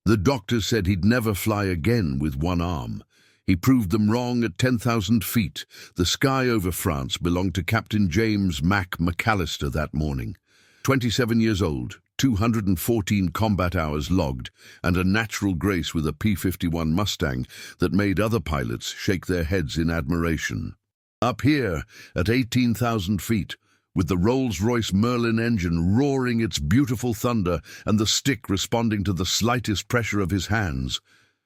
The doctor said he'd never fly again with one arm. He proved them wrong at 10,000 feet. The sky over France belonged to Captain James MacCallister that morning. 27 years old, 214 combat hours logged, and a natural grace with a P-51 Mustang that made other pilots shake their heads in admiration. Up here, at 18,000 feet, with the Rolls-Royce Merlin engine roaring its beautiful thunder and the stick responding to the slightest pressure of his hands,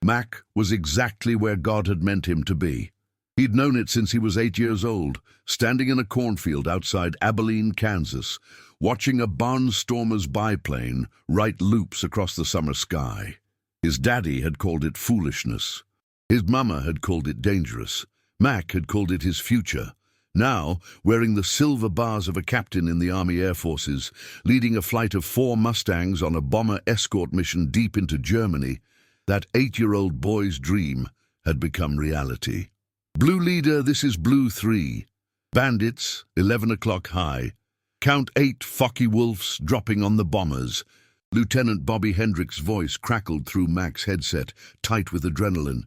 Mac was exactly where God had meant him to be. He'd known it since he was 8 years old, standing in a cornfield outside Abilene, Kansas, watching a barnstormer's biplane write loops across the summer sky. His daddy had called it foolishness. His mama had called it dangerous. Mac had called it his future. Now, wearing the silver bars of a captain in the Army Air Forces, leading a flight of 4 Mustangs on a bomber escort mission deep into Germany, that 8-year-old boy's dream had become reality. Blue Leader, this is Blue 3. Bandits, 11 o'clock high. Count 8 Focke-Wulfs dropping on the bombers. Lieutenant Bobby Hendrick's voice crackled through Mac's headset, tight with adrenaline.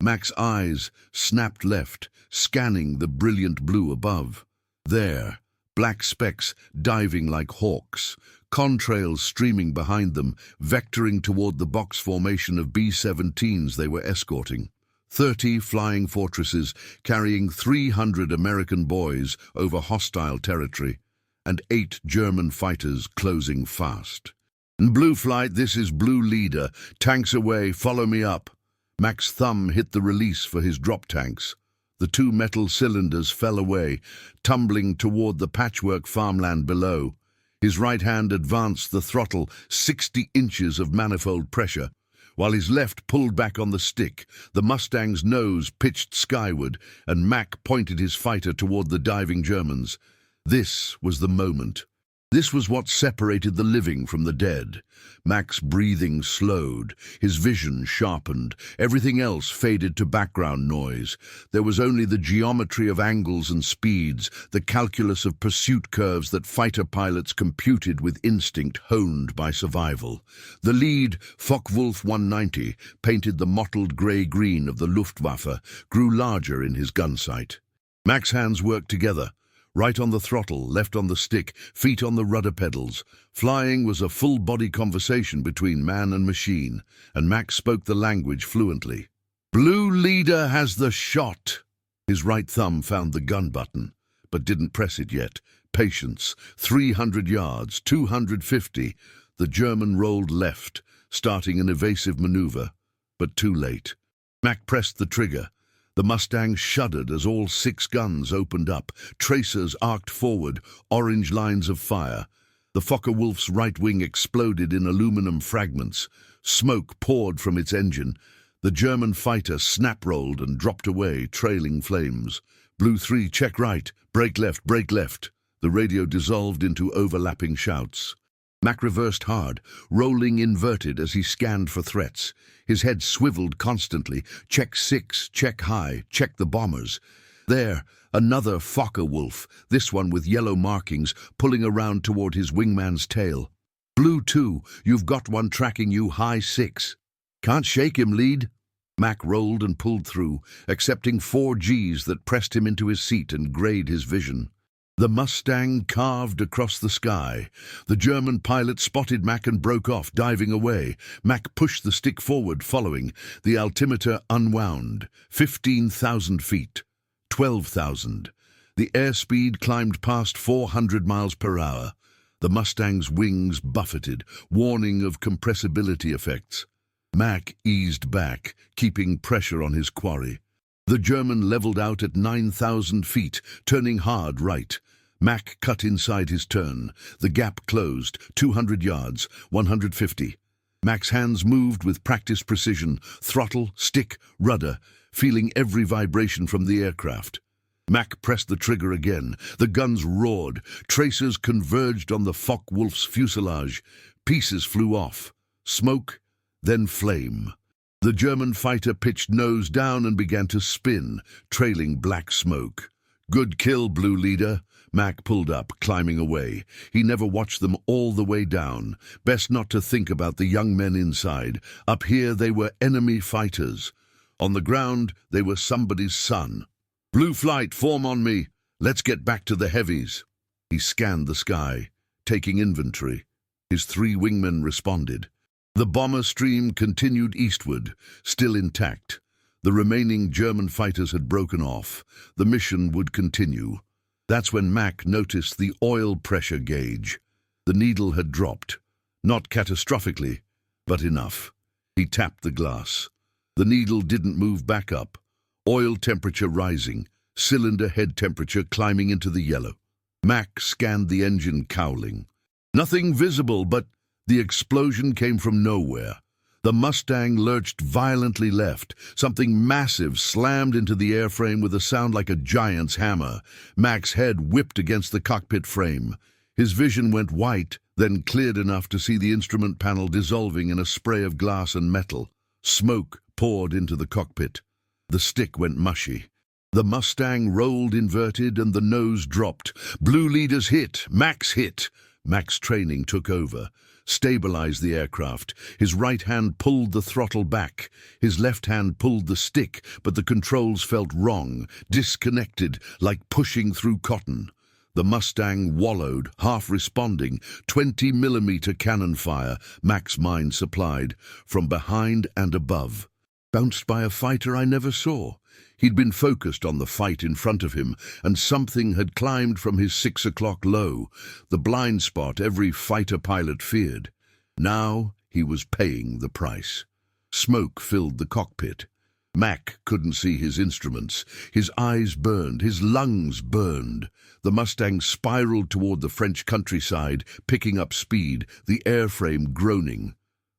Mac's eyes snapped left, scanning the brilliant blue above. There, black specks diving like hawks, contrails streaming behind them, vectoring toward the box formation of B-17s they were escorting. 30 flying fortresses carrying 300 American boys over hostile territory, and 8 German fighters closing fast. Blue Flight, this is Blue Leader. Tanks away, follow me up. Mac's thumb hit the release for his drop tanks. The 2 metal cylinders fell away, tumbling toward the patchwork farmland below. His right hand advanced the throttle 60 inches of manifold pressure, while his left pulled back on the stick. The Mustang's nose pitched skyward, and Mac pointed his fighter toward the diving Germans. This was the moment. This was what separated the living from the dead. Mac's breathing slowed, his vision sharpened, everything else faded to background noise. There was only the geometry of angles and speeds, the calculus of pursuit curves that fighter pilots computed with instinct honed by survival. The lead, Focke-Wulf 190, painted the mottled grey-green of the Luftwaffe, grew larger in his gun sight. Mac's hands worked together. Right on the throttle, left on the stick, feet on the rudder pedals. Flying was a full-body conversation between man and machine, and Mac spoke the language fluently. Blue Leader has the shot. His right thumb found the gun button, but didn't press it yet. Patience. 300 yards, 250. The German rolled left, starting an evasive maneuver, but too late. Mac pressed the trigger. The Mustang shuddered as all 6 guns opened up. Tracers arced forward, orange lines of fire. The Focke-Wulf's right wing exploded in aluminum fragments. Smoke poured from its engine. The German fighter snap-rolled and dropped away, trailing flames. Blue 3, check right, brake left, brake left. The radio dissolved into overlapping shouts. Mac reversed hard, rolling inverted as he scanned for threats. His head swiveled constantly. Check 6, check high, check the bombers. There, another Focke-Wulf, this one with yellow markings, pulling around toward his wingman's tail. Blue 2, you've got one tracking you high 6. Can't shake him, lead. Mac rolled and pulled through, accepting 4 Gs that pressed him into his seat and grayed his vision. The Mustang carved across the sky. The German pilot spotted Mac and broke off, diving away. Mac pushed the stick forward, following. The altimeter unwound. 15,000 feet. 12,000. The airspeed climbed past 400 miles per hour. The Mustang's wings buffeted, warning of compressibility effects. Mac eased back, keeping pressure on his quarry. The German leveled out at 9,000 feet, turning hard right. Mac cut inside his turn. The gap closed, 200 yards, 150. Mac's hands moved with practiced precision, throttle, stick, rudder, feeling every vibration from the aircraft. Mac pressed the trigger again. The guns roared. Tracers converged on the Focke-Wulf's fuselage. Pieces flew off. Smoke, then flame. The German fighter pitched nose down and began to spin, trailing black smoke. Good kill, Blue Leader. Mac pulled up, climbing away. He never watched them all the way down. Best not to think about the young men inside. Up here they were enemy fighters. On the ground they were somebody's son. Blue Flight, form on me. Let's get back to the heavies. He scanned the sky, taking inventory. His 3 wingmen responded. The bomber stream continued eastward, still intact. The remaining German fighters had broken off. The mission would continue. That's when Mac noticed the oil pressure gauge. The needle had dropped. Not catastrophically, but enough. He tapped the glass. The needle didn't move back up. Oil temperature rising, cylinder head temperature climbing into the yellow. Mac scanned the engine, cowling. Nothing visible, but the explosion came from nowhere. The Mustang lurched violently left. Something massive slammed into the airframe with a sound like a giant's hammer. Mac's head whipped against the cockpit frame. His vision went white, then cleared enough to see the instrument panel dissolving in a spray of glass and metal. Smoke poured into the cockpit. The stick went mushy. The Mustang rolled inverted and the nose dropped. Blue Leader's hit. Mac's hit. Mac's training took over. Stabilized the aircraft. His right hand pulled the throttle back. His left hand pulled the stick, but the controls felt wrong, disconnected, like pushing through cotton. The Mustang wallowed, half responding, 20mm cannon fire, Mac's mind supplied, from behind and above. Bounced by a fighter I never saw. He'd been focused on the fight in front of him, and something had climbed from his 6 o'clock low, the blind spot every fighter pilot feared. Now he was paying the price. Smoke filled the cockpit. Mac couldn't see his instruments. His eyes burned, his lungs burned. The Mustang spiraled toward the French countryside, picking up speed, the airframe groaning.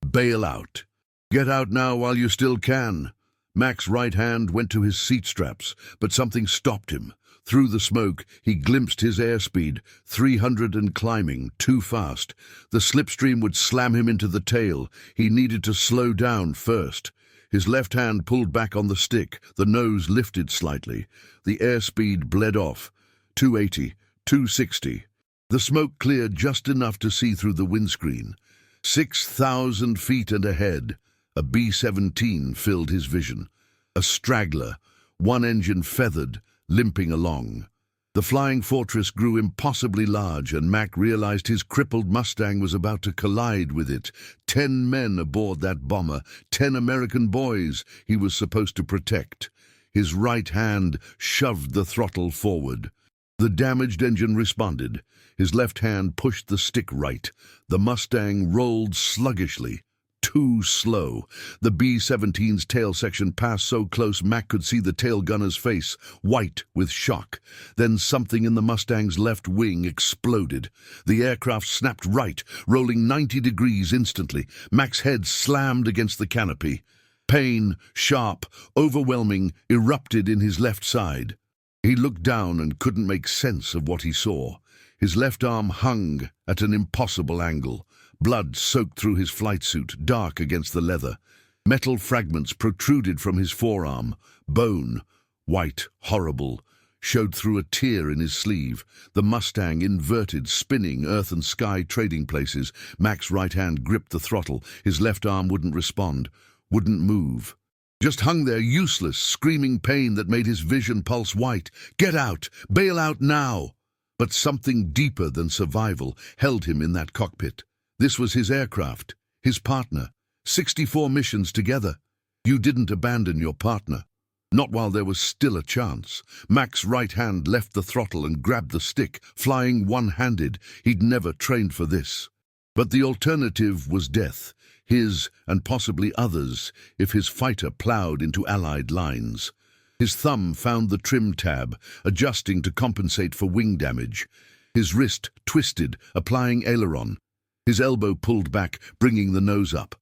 Bail out. Get out now while you still can. Mac's right hand went to his seat straps, but something stopped him. Through the smoke, he glimpsed his airspeed, 300 and climbing, too fast. The slipstream would slam him into the tail. He needed to slow down first. His left hand pulled back on the stick, the nose lifted slightly. The airspeed bled off. 280, 260. The smoke cleared just enough to see through the windscreen. 6,000 feet and ahead. A B-17 filled his vision. A straggler, one engine feathered, limping along. The flying fortress grew impossibly large, and Mac realized his crippled Mustang was about to collide with it. 10 men aboard that bomber, 10 American boys he was supposed to protect. His right hand shoved the throttle forward. The damaged engine responded. His left hand pushed the stick right. The Mustang rolled sluggishly. Too slow. The B-17's tail section passed so close Mac could see the tail gunner's face, white with shock. Then something in the Mustang's left wing exploded. The aircraft snapped right, rolling 90 degrees instantly. Mac's head slammed against the canopy. Pain, sharp, overwhelming, erupted in his left side. He looked down and couldn't make sense of what he saw. His left arm hung at an impossible angle. Blood soaked through his flight suit, dark against the leather. Metal fragments protruded from his forearm. Bone, white, horrible, showed through a tear in his sleeve. The Mustang inverted, spinning earth and sky trading places. Mac's right hand gripped the throttle. His left arm wouldn't respond, wouldn't move. Just hung there, useless, screaming pain that made his vision pulse white. Get out! Bail out now! But something deeper than survival held him in that cockpit. This was his aircraft, his partner. 64 missions together. You didn't abandon your partner. Not while there was still a chance. Mac's right hand left the throttle and grabbed the stick, flying one-handed. He'd never trained for this. But the alternative was death, his and possibly others, if his fighter plowed into Allied lines. His thumb found the trim tab, adjusting to compensate for wing damage. His wrist twisted, applying aileron. His elbow pulled back, bringing the nose up.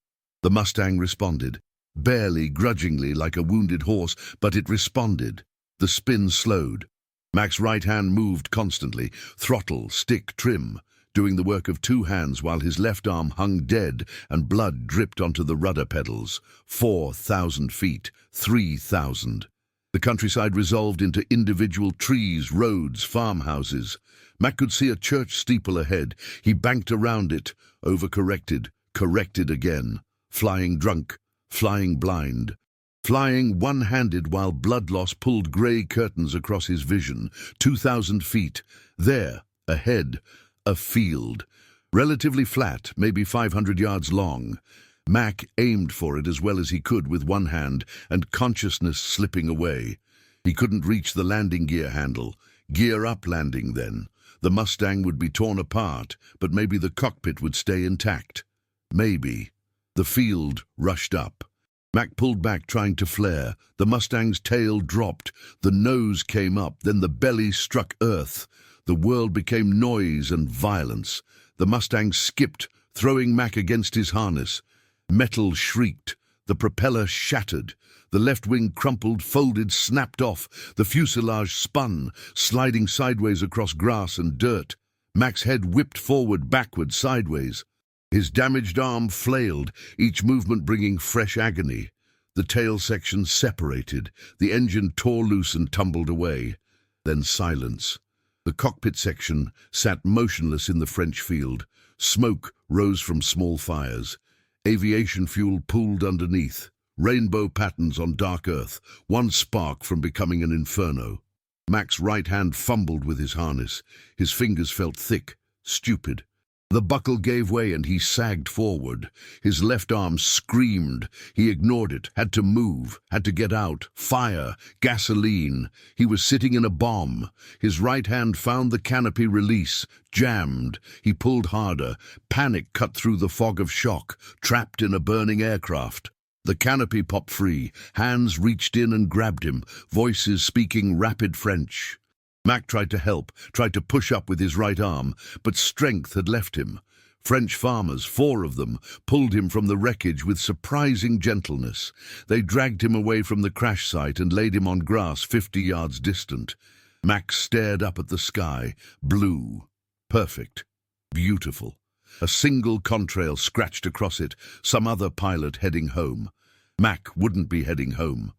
The Mustang responded. Barely, grudgingly, like a wounded horse, but it responded. The spin slowed. Mac's right hand moved constantly, throttle, stick, trim, doing the work of 2 hands while his left arm hung dead and blood dripped onto the rudder pedals. 4,000 feet, 3,000. The countryside resolved into individual trees, roads, farmhouses. Mac could see a church steeple ahead. He banked around it, overcorrected, corrected again, flying drunk, flying blind, flying one-handed while blood loss pulled grey curtains across his vision. 2,000 feet. There, ahead, a field. Relatively flat, maybe 500 yards long. Mac aimed for it as well as he could with one hand, and consciousness slipping away. He couldn't reach the landing gear handle. Gear up landing, then. The Mustang would be torn apart, but maybe the cockpit would stay intact. Maybe. The field rushed up. Mac pulled back, trying to flare. The Mustang's tail dropped. The nose came up, then the belly struck earth. The world became noise and violence. The Mustang skipped, throwing Mac against his harness. Metal shrieked. The propeller shattered. The left wing crumpled, folded, snapped off. The fuselage spun, sliding sideways across grass and dirt. Mac's head whipped forward, backward, sideways. His damaged arm flailed, each movement bringing fresh agony. The tail section separated. The engine tore loose and tumbled away. Then silence. The cockpit section sat motionless in the French field. Smoke rose from small fires. Aviation fuel pooled underneath. Rainbow patterns on dark earth, one spark from becoming an inferno. Mac's right hand fumbled with his harness. His fingers felt thick, stupid. The buckle gave way and he sagged forward. His left arm screamed. He ignored it, had to move, had to get out, fire, gasoline. He was sitting in a bomb. His right hand found the canopy release, jammed. He pulled harder. Panic cut through the fog of shock, trapped in a burning aircraft. The canopy popped free. Hands reached in and grabbed him, voices speaking rapid French. Mac tried to help, tried to push up with his right arm, but strength had left him. French farmers, 4 of them, pulled him from the wreckage with surprising gentleness. They dragged him away from the crash site and laid him on grass 50 yards distant. Mac stared up at the sky, blue, perfect, beautiful. A single contrail scratched across it, some other pilot heading home. Mac wouldn't be heading home.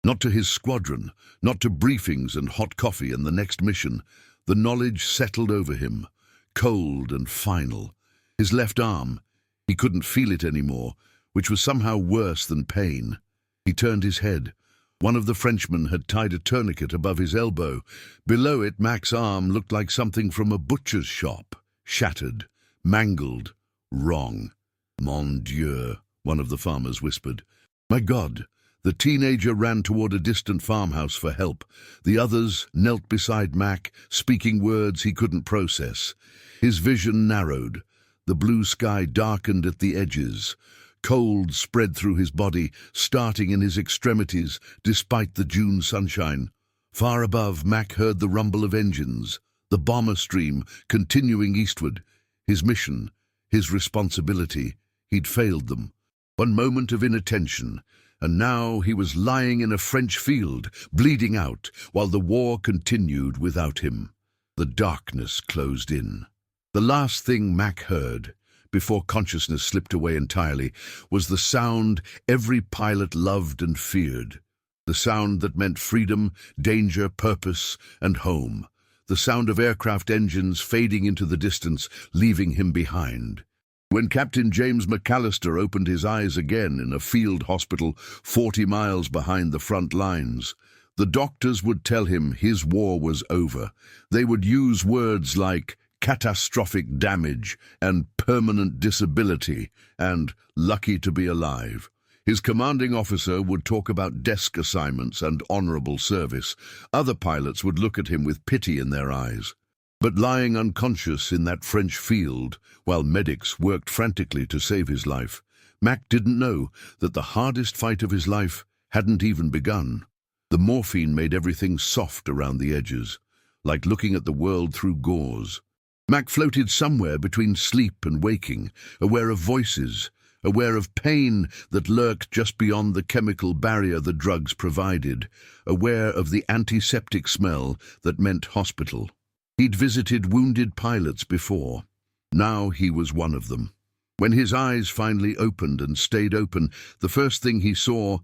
Not to his squadron, not to briefings and hot coffee and the next mission. The knowledge settled over him, cold and final. His left arm, he couldn't feel it anymore, which was somehow worse than pain. He turned his head. One of the Frenchmen had tied a tourniquet above his elbow. Below it, Mac's arm looked like something from a butcher's shop. Shattered, mangled, wrong. Mon Dieu, one of the farmers whispered. My God! The teenager ran toward a distant farmhouse for help. The others knelt beside Mac, speaking words he couldn't process. His vision narrowed. The blue sky darkened at the edges. Cold spread through his body, starting in his extremities, despite the June sunshine. Far above, Mac heard the rumble of engines, the bomber stream continuing eastward. His mission, his responsibility, he'd failed them. One moment of inattention, and now he was lying in a French field, bleeding out, while the war continued without him. The darkness closed in. The last thing Mac heard, before consciousness slipped away entirely, was the sound every pilot loved and feared. The sound that meant freedom, danger, purpose, and home. The sound of aircraft engines fading into the distance, leaving him behind. When Captain James MacCallister opened his eyes again in a field hospital 40 miles behind the front lines, the doctors would tell him his war was over. They would use words like catastrophic damage and permanent disability and lucky to be alive. His commanding officer would talk about desk assignments and honorable service. Other pilots would look at him with pity in their eyes. But lying unconscious in that French field, while medics worked frantically to save his life, Mac didn't know that the hardest fight of his life hadn't even begun. The morphine made everything soft around the edges, like looking at the world through gauze. Mac floated somewhere between sleep and waking, aware of voices, aware of pain that lurked just beyond the chemical barrier the drugs provided, aware of the antiseptic smell that meant hospital. He'd visited wounded pilots before. Now he was one of them. When his eyes finally opened and stayed open, the first thing he saw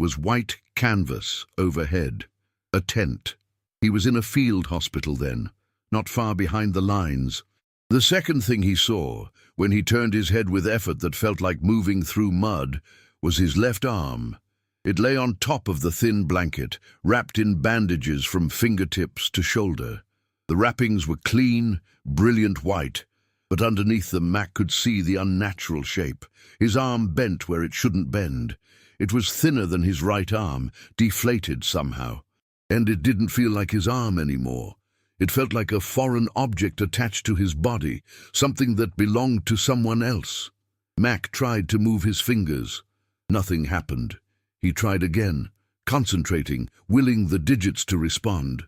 was white canvas overhead. A tent. He was in a field hospital then, not far behind the lines. The second thing he saw, when he turned his head with effort that felt like moving through mud, was his left arm. It lay on top of the thin blanket, wrapped in bandages from fingertips to shoulder. The wrappings were clean, brilliant white, but underneath them Mac could see the unnatural shape. His arm bent where it shouldn't bend. It was thinner than his right arm, deflated somehow. And it didn't feel like his arm anymore. It felt like a foreign object attached to his body, something that belonged to someone else. Mac tried to move his fingers. Nothing happened. He tried again, concentrating, willing the digits to respond.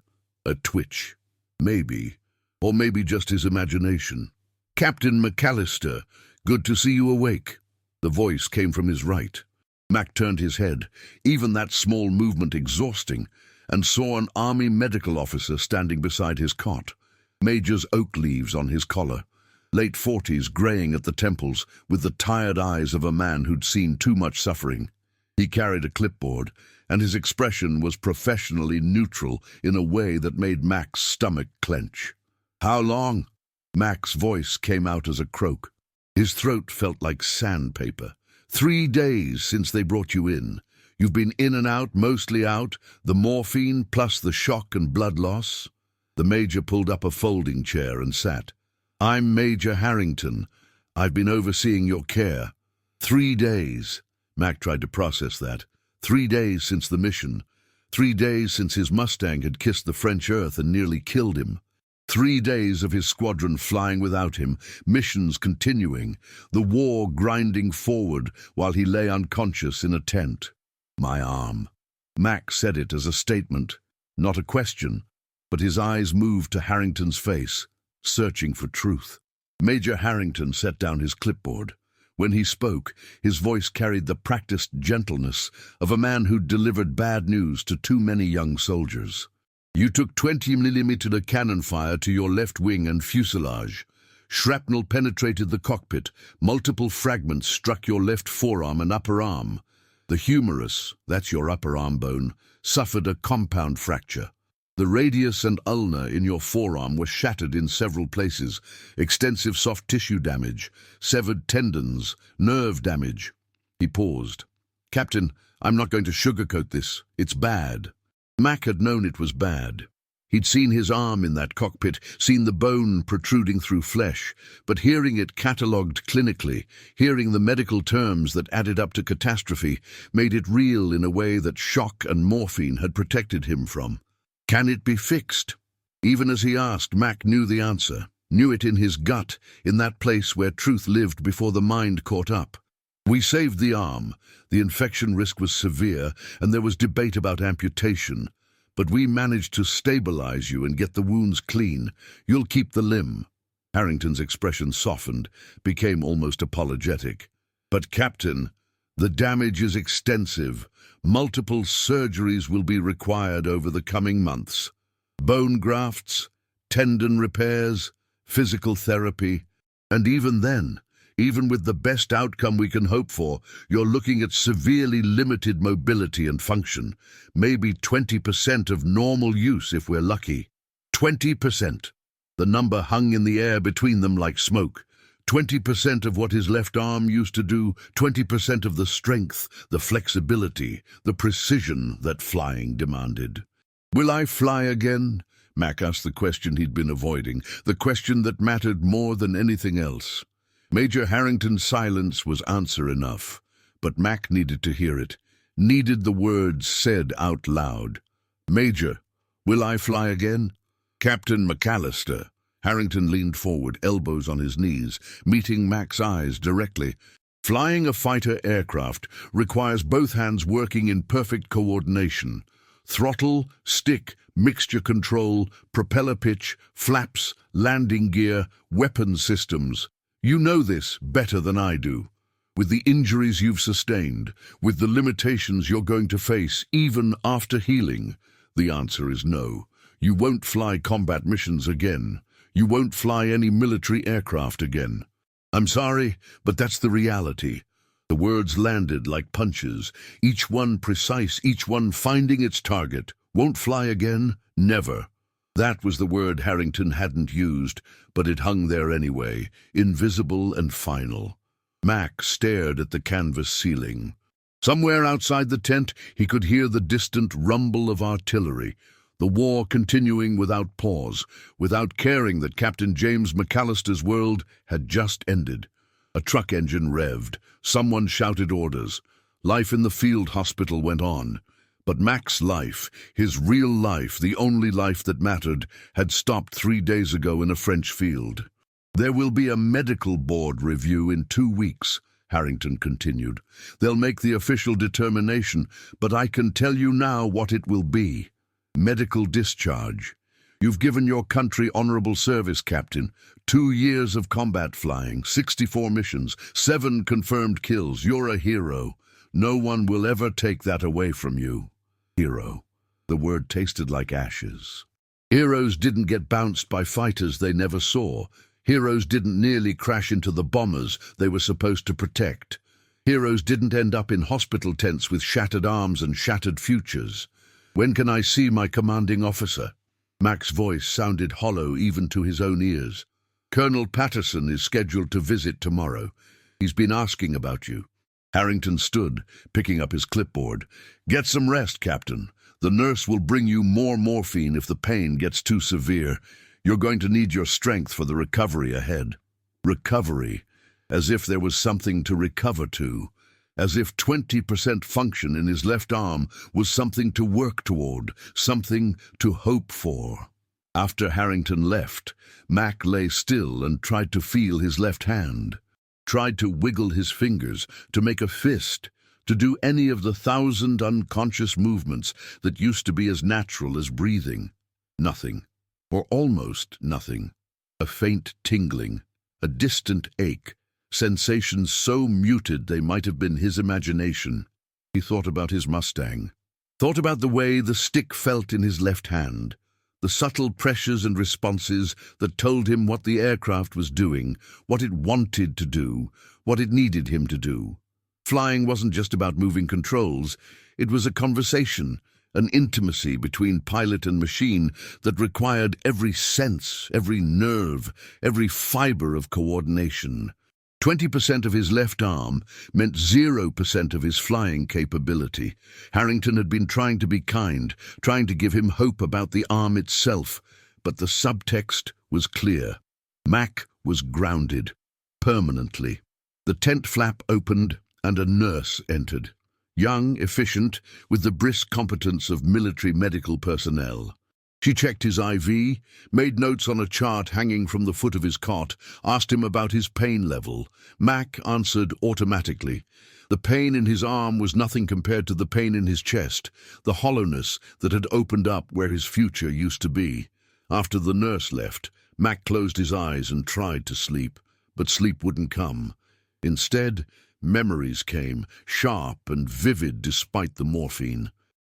A twitch. Maybe. Or maybe just his imagination. "Captain MacCallister, good to see you awake." The voice came from his right. Mac turned his head, even that small movement exhausting, and saw an army medical officer standing beside his cot, Major's oak leaves on his collar, late 40s graying at the temples with the tired eyes of a man who'd seen too much suffering. He carried a clipboard, and his expression was professionally neutral in a way that made Mac's stomach clench. "How long?" Mac's voice came out as a croak. His throat felt like sandpaper. "3 days since they brought you in. You've been in and out, mostly out, the morphine plus the shock and blood loss." The Major pulled up a folding chair and sat. "I'm Major Harrington. I've been overseeing your care." 3 days. Mac tried to process that. 3 days since the mission. 3 days since his Mustang had kissed the French earth and nearly killed him. 3 days of his squadron flying without him, missions continuing, the war grinding forward while he lay unconscious in a tent. "My arm." Mac said it as a statement, not a question, but his eyes moved to Harrington's face, searching for truth. Major Harrington set down his clipboard. When he spoke, his voice carried the practiced gentleness of a man who'd delivered bad news to too many young soldiers. "You took 20mm cannon fire to your left wing and fuselage. Shrapnel penetrated the cockpit. Multiple fragments struck your left forearm and upper arm. The humerus, that's your upper arm bone, suffered a compound fracture. The radius and ulna in your forearm were shattered in several places, extensive soft tissue damage, severed tendons, nerve damage." He paused. "Captain, I'm not going to sugarcoat this. It's bad." Mac had known it was bad. He'd seen his arm in that cockpit, seen the bone protruding through flesh, but hearing it catalogued clinically, hearing the medical terms that added up to catastrophe, made it real in a way that shock and morphine had protected him from. Can it be fixed? Even as he asked, Mac knew the answer, knew it in his gut, in that place where truth lived before the mind caught up. "We saved the arm. The infection risk was severe, and there was debate about amputation. But we managed to stabilize you and get the wounds clean. You'll keep the limb." Harrington's expression softened, became almost apologetic. "But Captain, the damage is extensive. Multiple surgeries will be required over the coming months. Bone grafts, tendon repairs, physical therapy. And even then, even with the best outcome we can hope for, you're looking at severely limited mobility and function. Maybe 20% of normal use if we're lucky. 20%. The number hung in the air between them like smoke. 20% of what his left arm used to do, 20% of the strength, the flexibility, the precision that flying demanded. "Will I fly again?" Mac asked the question he'd been avoiding, the question that mattered more than anything else. Major Harrington's silence was answer enough, but Mac needed to hear it, needed the words said out loud. "Major, will I fly again?" "Captain MacCallister." Harrington leaned forward, elbows on his knees, meeting Mac's eyes directly. "Flying a fighter aircraft requires both hands working in perfect coordination. Throttle, stick, mixture control, propeller pitch, flaps, landing gear, weapon systems. You know this better than I do. With the injuries you've sustained, with the limitations you're going to face even after healing, the answer is no. You won't fly combat missions again. You won't fly any military aircraft again. I'm sorry, but that's the reality." The words landed like punches, each one precise, each one finding its target. Won't fly again? Never. That was the word Harrington hadn't used, but it hung there anyway, invisible and final. Mac stared at the canvas ceiling. Somewhere outside the tent, he could hear the distant rumble of artillery, the war continuing without pause, without caring that Captain James MacCallister's world had just ended. A truck engine revved. Someone shouted orders. Life in the field hospital went on. But Mac's life, his real life, the only life that mattered, had stopped 3 days ago in a French field. "There will be a medical board review in 2 weeks," Harrington continued. "They'll make the official determination, but I can tell you now what it will be. Medical discharge. You've given your country honorable service, Captain. 2 years of combat flying, 64 missions, 7 confirmed kills. You're a hero. No one will ever take that away from you." Hero. The word tasted like ashes. Heroes didn't get bounced by fighters they never saw. Heroes didn't nearly crash into the bombers they were supposed to protect. Heroes didn't end up in hospital tents with shattered arms and shattered futures. "When can I see my commanding officer?" Mac's voice sounded hollow even to his own ears. "Colonel Patterson is scheduled to visit tomorrow. He's been asking about you." Harrington stood, picking up his clipboard. "Get some rest, Captain. The nurse will bring you more morphine if the pain gets too severe. You're going to need your strength for the recovery ahead." Recovery. As if there was something to recover to. As if 20% function in his left arm was something to work toward, something to hope for. After Harrington left, Mac lay still and tried to feel his left hand. Tried to wiggle his fingers, to make a fist, to do any of the 1,000 unconscious movements that used to be as natural as breathing. Nothing, or almost nothing. A faint tingling, a distant ache, sensations so muted they might have been his imagination. He thought about his Mustang, thought about the way the stick felt in his left hand, the subtle pressures and responses that told him what the aircraft was doing, what it wanted to do, what it needed him to do. Flying wasn't just about moving controls. It was a conversation, an intimacy between pilot and machine that required every sense, every nerve, every fiber of coordination. 20% of his left arm meant 0% of his flying capability. Harrington had been trying to be kind, trying to give him hope about the arm itself, but the subtext was clear. Mac was grounded, permanently. The tent flap opened and a nurse entered. Young, efficient, with the brisk competence of military medical personnel. She checked his IV, made notes on a chart hanging from the foot of his cot, asked him about his pain level. Mac answered automatically. The pain in his arm was nothing compared to the pain in his chest, the hollowness that had opened up where his future used to be. After the nurse left, Mac closed his eyes and tried to sleep, but sleep wouldn't come. Instead, memories came, sharp and vivid despite the morphine.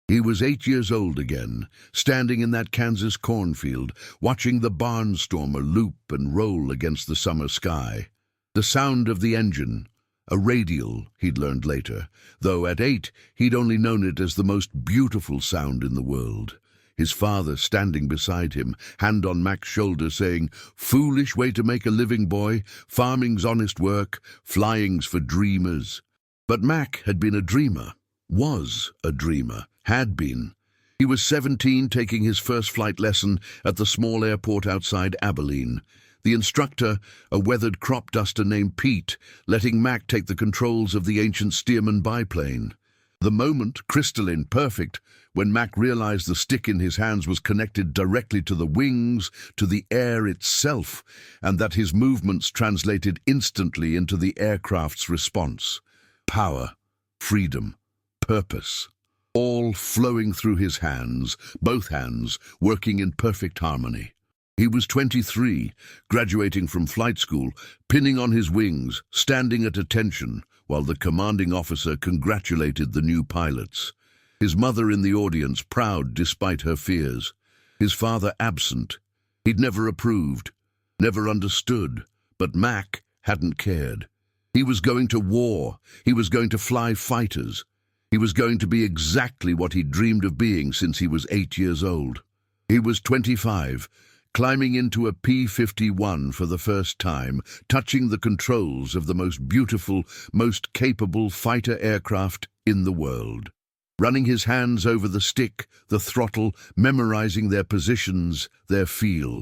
He was 8 years old again, standing in that Kansas cornfield, watching the barnstormer loop and roll against the summer sky. The sound of the engine, a radial, he'd learned later, though at 8 he'd only known it as the most beautiful sound in the world. His father standing beside him, hand on Mac's shoulder, saying, "Foolish way to make a living, boy. Farming's honest work, flying's for dreamers." But Mac had been a dreamer, was a dreamer, had been. He was 17, taking his first flight lesson at the small airport outside Abilene. The instructor, a weathered crop duster named Pete, letting Mac take the controls of the ancient Stearman biplane. The moment, crystalline, perfect, when Mac realized the stick in his hands was connected directly to the wings, to the air itself, and that his movements translated instantly into the aircraft's response. Power, freedom, purpose, all flowing through his hands, both hands working in perfect harmony. He was 23, graduating from flight school, pinning on his wings, standing at attention, while the commanding officer congratulated the new pilots. His mother in the audience, proud despite her fears. His father absent. He'd never approved, never understood, but Mac hadn't cared. He was going to war. He was going to fly fighters. He was going to be exactly what he'd dreamed of being since he was 8 years old. He was 25, climbing into a P-51 for the first time, touching the controls of the most beautiful, most capable fighter aircraft in the world. Running his hands over the stick, the throttle, memorizing their positions, their feel.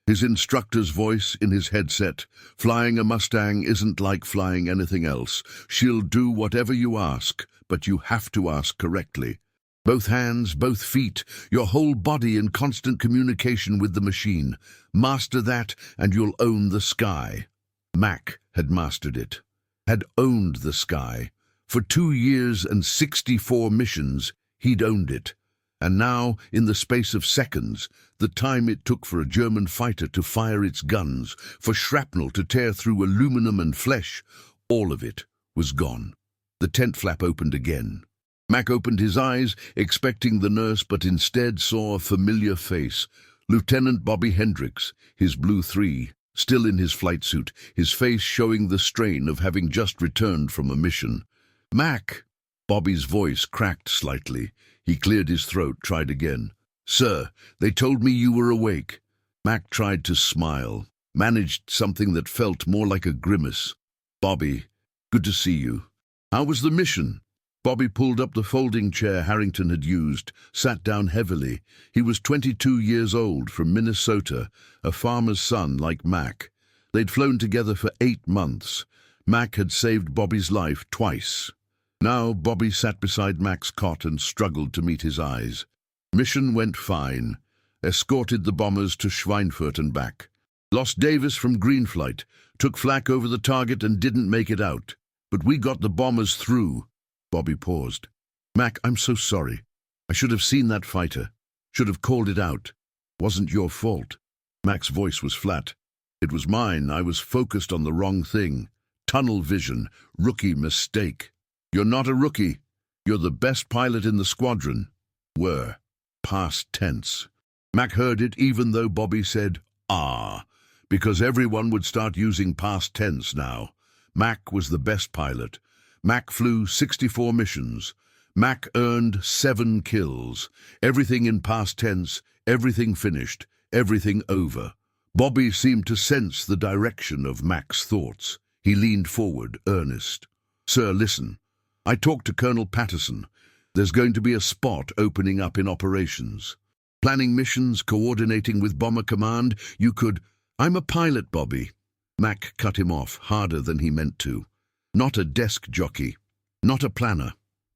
His instructor's voice in his headset. Flying a Mustang isn't like flying anything else. She'll do whatever you ask, but you have to ask correctly. Both hands, both feet, your whole body in constant communication with the machine. Master that and you'll own the sky. Mac had mastered it, had owned the sky. For 2 years and 64 missions, he'd owned it. And now, in the space of seconds, the time it took for a German fighter to fire its guns, for shrapnel to tear through aluminum and flesh, all of it was gone. The tent flap opened again. Mac opened his eyes, expecting the nurse, but instead saw a familiar face. Lieutenant Bobby Hendricks, his Blue 3, still in his flight suit, his face showing the strain of having just returned from a mission. "Mac!" Bobby's voice cracked slightly. He cleared his throat, tried again. "Sir, they told me you were awake." Mac tried to smile, managed something that felt more like a grimace. "Bobby, good to see you. How was the mission?" Bobby pulled up the folding chair Harrington had used, sat down heavily. He was 22 years old, from Minnesota, a farmer's son like Mac. They'd flown together for 8 months. Mac had saved Bobby's life twice. Now Bobby sat beside Mac's cot and struggled to meet his eyes. Mission went fine. Escorted the bombers to Schweinfurt and back. Lost Davis from green flight. Took flak over the target and didn't make it out. But we got the bombers through. Bobby paused. "Mac, I'm so sorry. I should have seen that fighter. Should have called it out. Wasn't your fault." Mac's voice was flat. "It was mine. I was focused on the wrong thing. Tunnel vision. Rookie mistake." "You're not a rookie. You're the best pilot in the squadron." "Were." Past tense. Mac heard it even though Bobby said, "Ah," because everyone would start using past tense now. Mac was the best pilot. Mac flew 64 missions. Mac earned 7 kills. Everything in past tense, everything finished, everything over. Bobby seemed to sense the direction of Mac's thoughts. He leaned forward, earnest. "Sir, listen. I talked to Colonel Patterson. There's going to be a spot opening up in operations. Planning missions, coordinating with Bomber Command, you could—" "I'm a pilot, Bobby." Mac cut him off, harder than he meant to. "Not a desk jockey. Not a planner.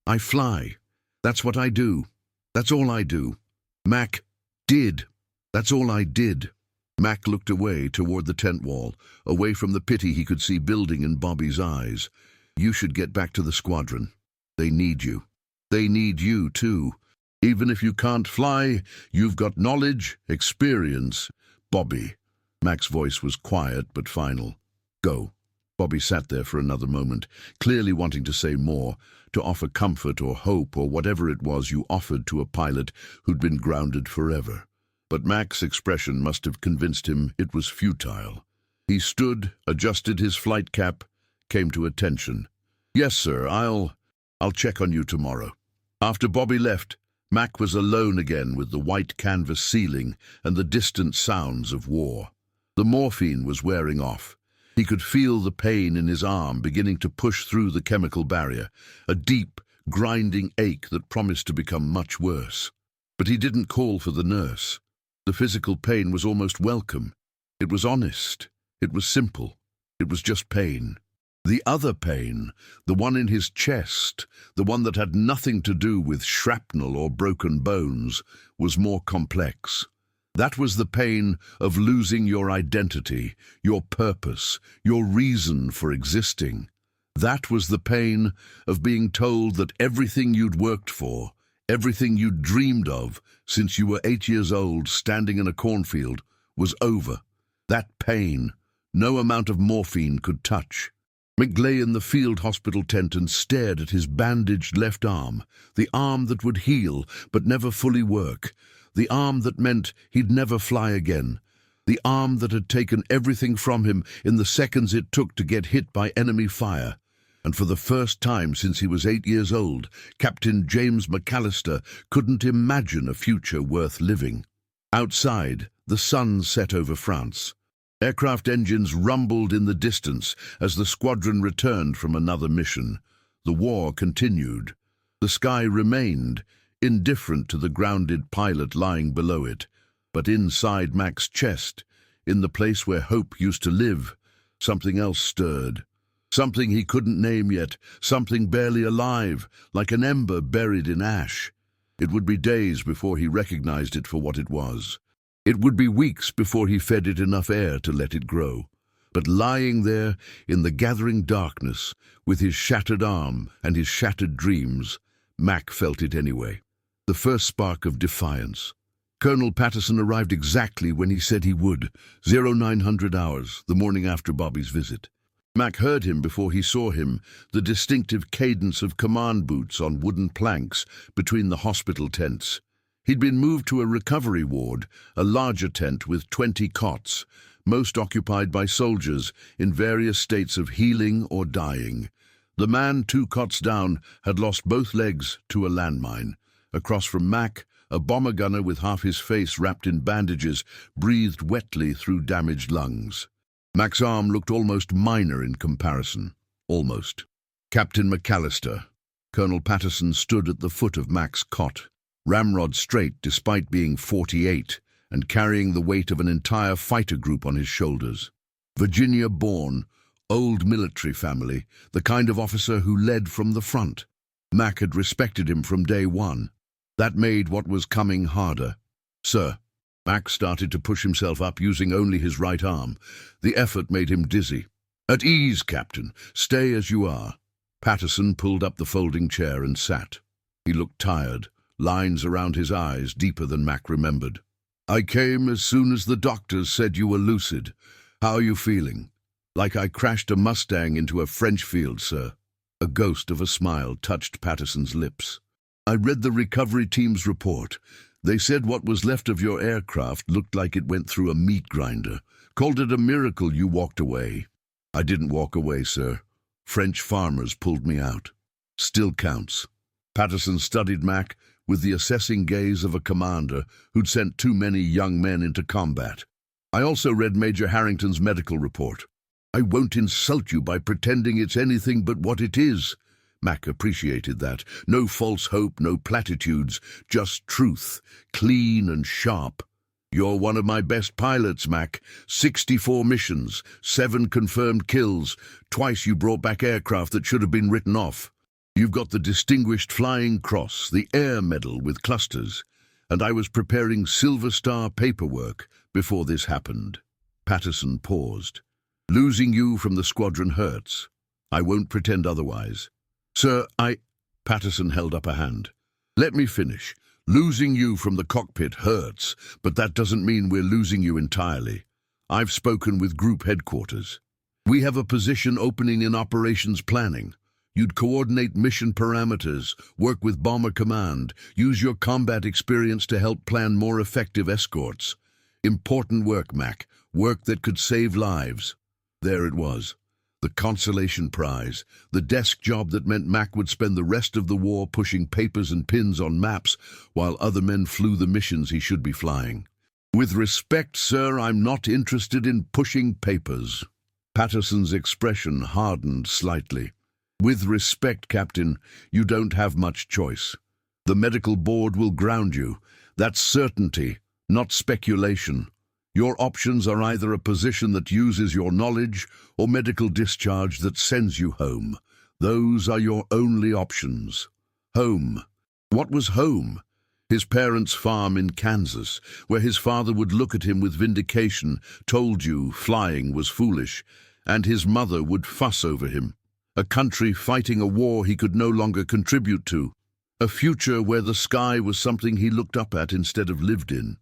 I fly. That's what I do. That's all I do." Mac did. "That's all I did." Mac looked away toward the tent wall, away from the pity he could see building in Bobby's eyes. "You should get back to the squadron. They need you. They need you, too. Even if you can't fly, you've got knowledge, experience." "Bobby." Mac's voice was quiet but final. "Go." Bobby sat there for another moment, clearly wanting to say more, to offer comfort or hope or whatever it was you offered to a pilot who'd been grounded forever. But Mac's expression must have convinced him it was futile. He stood, adjusted his flight cap, came to attention. "Yes, sir, I'll check on you tomorrow." After Bobby left, Mac was alone again with the white canvas ceiling and the distant sounds of war. The morphine was wearing off. He could feel the pain in his arm beginning to push through the chemical barrier, a deep, grinding ache that promised to become much worse. But he didn't call for the nurse. The physical pain was almost welcome. It was honest. It was simple. It was just pain. The other pain, the one in his chest, the one that had nothing to do with shrapnel or broken bones, was more complex. That was the pain of losing your identity, your purpose, your reason for existing. That was the pain of being told that everything you'd worked for, everything you'd dreamed of since you were 8 years old standing in a cornfield, was over. That pain, no amount of morphine could touch. Mick lay in the field hospital tent and stared at his bandaged left arm, the arm that would heal but never fully work, the arm that meant he'd never fly again, the arm that had taken everything from him in the seconds it took to get hit by enemy fire. And for the first time since he was 8 years old, Captain James MacCallister couldn't imagine a future worth living. Outside, the sun set over France. Aircraft engines rumbled in the distance as the squadron returned from another mission. The war continued. The sky remained, indifferent to the grounded pilot lying below it. But inside Mac's chest, in the place where hope used to live, something else stirred. Something he couldn't name yet, something barely alive, like an ember buried in ash. It would be days before he recognized it for what it was. It would be weeks before he fed it enough air to let it grow. But lying there in the gathering darkness, with his shattered arm and his shattered dreams, Mac felt it anyway. The first spark of defiance. Colonel Patterson arrived exactly when he said he would, 0900 hours, the morning after Bobby's visit. Mac heard him before he saw him, the distinctive cadence of command boots on wooden planks between the hospital tents. He'd been moved to a recovery ward, a larger tent with 20 cots, most occupied by soldiers in various states of healing or dying. The man 2 cots down had lost both legs to a landmine. Across from Mac, a bomber gunner with half his face wrapped in bandages breathed wetly through damaged lungs. Mac's arm looked almost minor in comparison. Almost. Captain MacCallister. Colonel Patterson stood at the foot of Mac's cot, ramrod straight despite being 48 and carrying the weight of an entire fighter group on his shoulders. Virginia-born, old military family, the kind of officer who led from the front. Mac had respected him from day one. That made what was coming harder. "Sir." Mac started to push himself up using only his right arm. The effort made him dizzy. "At ease, Captain. Stay as you are." Patterson pulled up the folding chair and sat. He looked tired, lines around his eyes deeper than Mac remembered. "I came as soon as the doctors said you were lucid. How are you feeling?" "Like I crashed a Mustang into a French field, sir." A ghost of a smile touched Patterson's lips. "I read the recovery team's report. They said what was left of your aircraft looked like it went through a meat grinder. Called it a miracle you walked away." "I didn't walk away, sir. French farmers pulled me out." "Still counts." Patterson studied Mac with the assessing gaze of a commander who'd sent too many young men into combat. "I also read Major Harrington's medical report." "I won't insult you by pretending it's anything but what it is." Mac appreciated that. No false hope, no platitudes, just truth, clean and sharp. "You're one of my best pilots, Mac. 64 missions, 7 confirmed kills. Twice you brought back aircraft that should have been written off. You've got the Distinguished Flying Cross, the Air Medal with clusters. And I was preparing Silver Star paperwork before this happened." Patterson paused. "Losing you from the squadron hurts. I won't pretend otherwise." "Sir, Patterson held up a hand. "Let me finish. Losing you from the cockpit hurts, but that doesn't mean we're losing you entirely. I've spoken with Group Headquarters. We have a position opening in operations planning. You'd coordinate mission parameters, work with Bomber Command, use your combat experience to help plan more effective escorts. Important work, Mac. Work that could save lives." There it was. The consolation prize, the desk job that meant Mac would spend the rest of the war pushing papers and pins on maps while other men flew the missions he should be flying. "With respect, sir, I'm not interested in pushing papers." Patterson's expression hardened slightly. "With respect, Captain, you don't have much choice. The medical board will ground you. That's certainty, not speculation. Your options are either a position that uses your knowledge or medical discharge that sends you home. Those are your only options." Home. What was home? His parents' farm in Kansas, where his father would look at him with vindication, told you flying was foolish, and his mother would fuss over him. A country fighting a war he could no longer contribute to. A future where the sky was something he looked up at instead of lived in.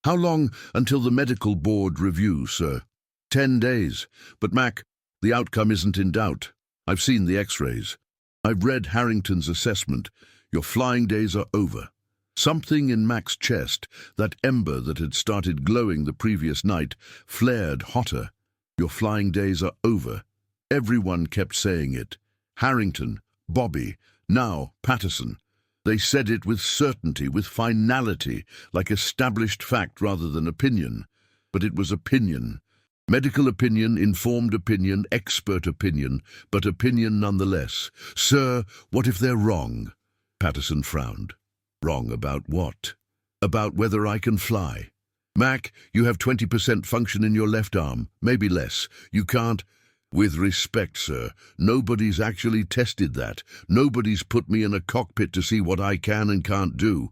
"How long until the medical board review, sir?" 10 days. But Mac, the outcome isn't in doubt. I've seen the x-rays. I've read Harrington's assessment. Your flying days are over. Something in Mac's chest, that ember that had started glowing the previous night, flared hotter. Your flying days are over. Everyone kept saying it. Harrington, Bobby, now Patterson. They said it with certainty, with finality, like established fact rather than opinion. But it was opinion. Medical opinion, informed opinion, expert opinion, but opinion nonetheless. Sir, what if they're wrong? Patterson frowned. Wrong about what? About whether I can fly. Mac, you have 20% function in your left arm, maybe less. You can't... With respect, sir, nobody's actually tested that. Nobody's put me in a cockpit to see what I can and can't do.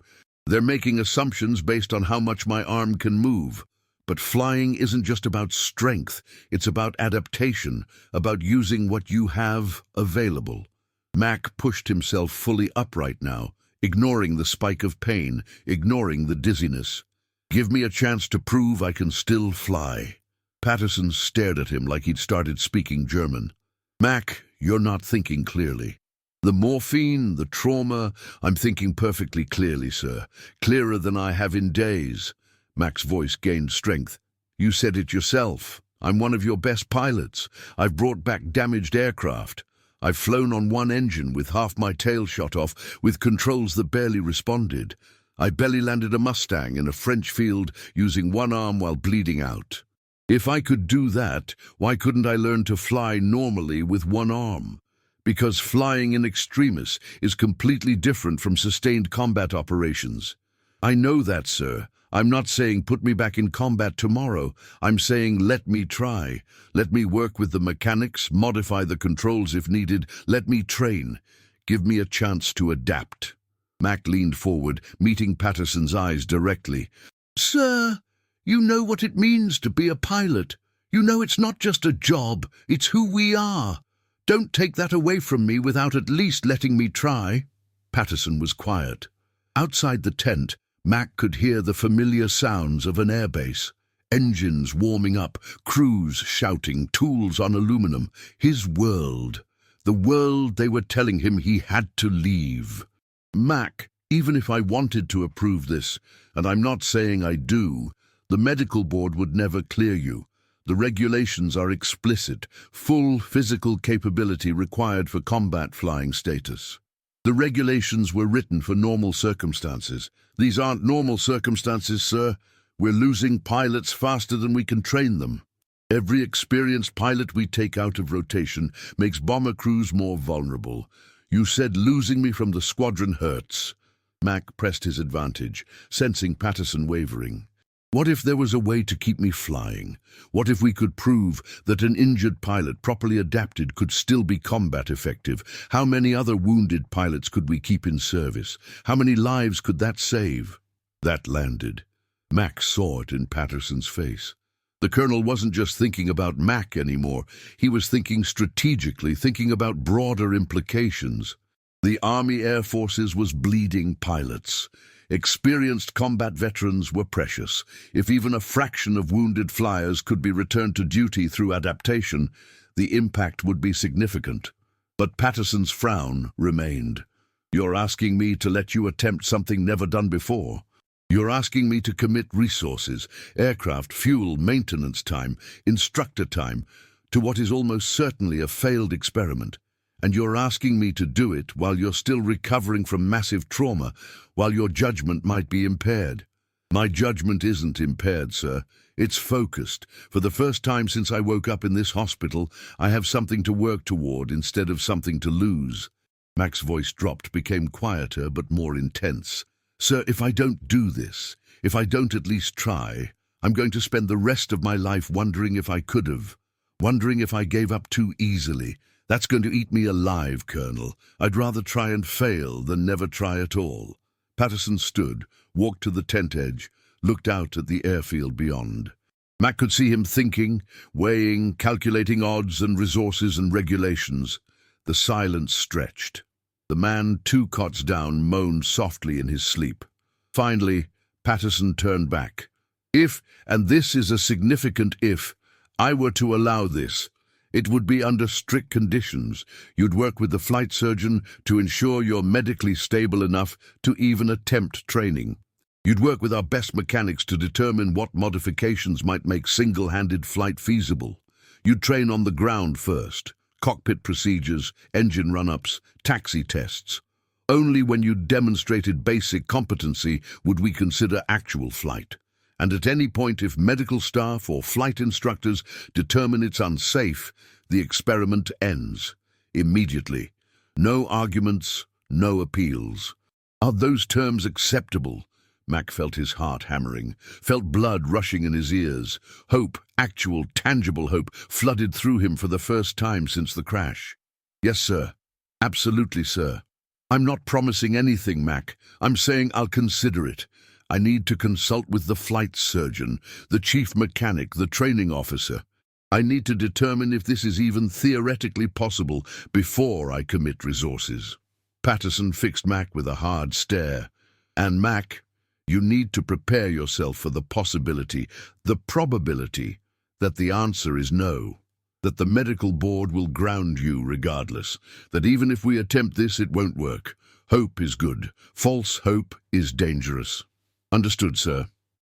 They're making assumptions based on how much my arm can move. But flying isn't just about strength. It's about adaptation, about using what you have available. Mac pushed himself fully upright now, ignoring the spike of pain, ignoring the dizziness. Give me a chance to prove I can still fly. Patterson stared at him like he'd started speaking German. Mac, you're not thinking clearly. The morphine, the trauma, I'm thinking perfectly clearly, sir. Clearer than I have in days. Mac's voice gained strength. You said it yourself. I'm one of your best pilots. I've brought back damaged aircraft. I've flown on one engine with half my tail shot off, with controls that barely responded. I belly landed a Mustang in a French field using one arm while bleeding out. If I could do that, why couldn't I learn to fly normally with one arm? Because flying in extremis is completely different from sustained combat operations. I know that, sir. I'm not saying put me back in combat tomorrow. I'm saying let me try. Let me work with the mechanics, modify the controls if needed. Let me train. Give me a chance to adapt. Mac leaned forward, meeting Patterson's eyes directly. Sir, you know what it means to be a pilot. You know it's not just a job, it's who we are. Don't take that away from me without at least letting me try. Patterson was quiet. Outside the tent, Mac could hear the familiar sounds of an airbase. Engines warming up, crews shouting, tools on aluminum. His world. The world they were telling him he had to leave. Mac, even if I wanted to approve this, and I'm not saying I do, the medical board would never clear you. The regulations are explicit, full physical capability required for combat flying status. The regulations were written for normal circumstances. These aren't normal circumstances, sir. We're losing pilots faster than we can train them. Every experienced pilot we take out of rotation makes bomber crews more vulnerable. You said losing me from the squadron hurts. Mac pressed his advantage, sensing Patterson wavering. What if there was a way to keep me flying? What if we could prove that an injured pilot, properly adapted, could still be combat effective? How many other wounded pilots could we keep in service? How many lives could that save? That landed. Mac saw it in Patterson's face. The colonel wasn't just thinking about Mac anymore. He was thinking strategically, thinking about broader implications. The Army Air Forces was bleeding pilots. Experienced combat veterans were precious. If even a fraction of wounded flyers could be returned to duty through adaptation, the impact would be significant. But Patterson's frown remained. You're asking me to let you attempt something never done before. You're asking me to commit resources, aircraft, fuel, maintenance time, instructor time, to what is almost certainly a failed experiment. And you're asking me to do it while you're still recovering from massive trauma, while your judgment might be impaired. My judgment isn't impaired, sir. It's focused. For the first time since I woke up in this hospital, I have something to work toward instead of something to lose. Mac's voice dropped, became quieter but more intense. Sir, if I don't do this, if I don't at least try, I'm going to spend the rest of my life wondering if I could have, wondering if I gave up too easily. That's going to eat me alive, Colonel. I'd rather try and fail than never try at all. Patterson stood, walked to the tent edge, looked out at the airfield beyond. Mac could see him thinking, weighing, calculating odds and resources and regulations. The silence stretched. The man 2 cots down moaned softly in his sleep. Finally, Patterson turned back. If, and this is a significant if, I were to allow this, it would be under strict conditions. You'd work with the flight surgeon to ensure you're medically stable enough to even attempt training. You'd work with our best mechanics to determine what modifications might make single-handed flight feasible. You'd train on the ground first, cockpit procedures, engine run-ups, taxi tests. Only when you demonstrated basic competency would we consider actual flight. And at any point, if medical staff or flight instructors determine it's unsafe, the experiment ends. Immediately. No arguments, no appeals. Are those terms acceptable? Mac felt his heart hammering, felt blood rushing in his ears. Hope, actual, tangible hope, flooded through him for the first time since the crash. Yes, sir. Absolutely, sir. I'm not promising anything, Mac. I'm saying I'll consider it. I need to consult with the flight surgeon, the chief mechanic, the training officer. I need to determine if this is even theoretically possible before I commit resources. Patterson fixed Mac with a hard stare. And Mac, you need to prepare yourself for the possibility, the probability, that the answer is no. That the medical board will ground you regardless. That even if we attempt this, it won't work. Hope is good. False hope is dangerous. Understood, sir.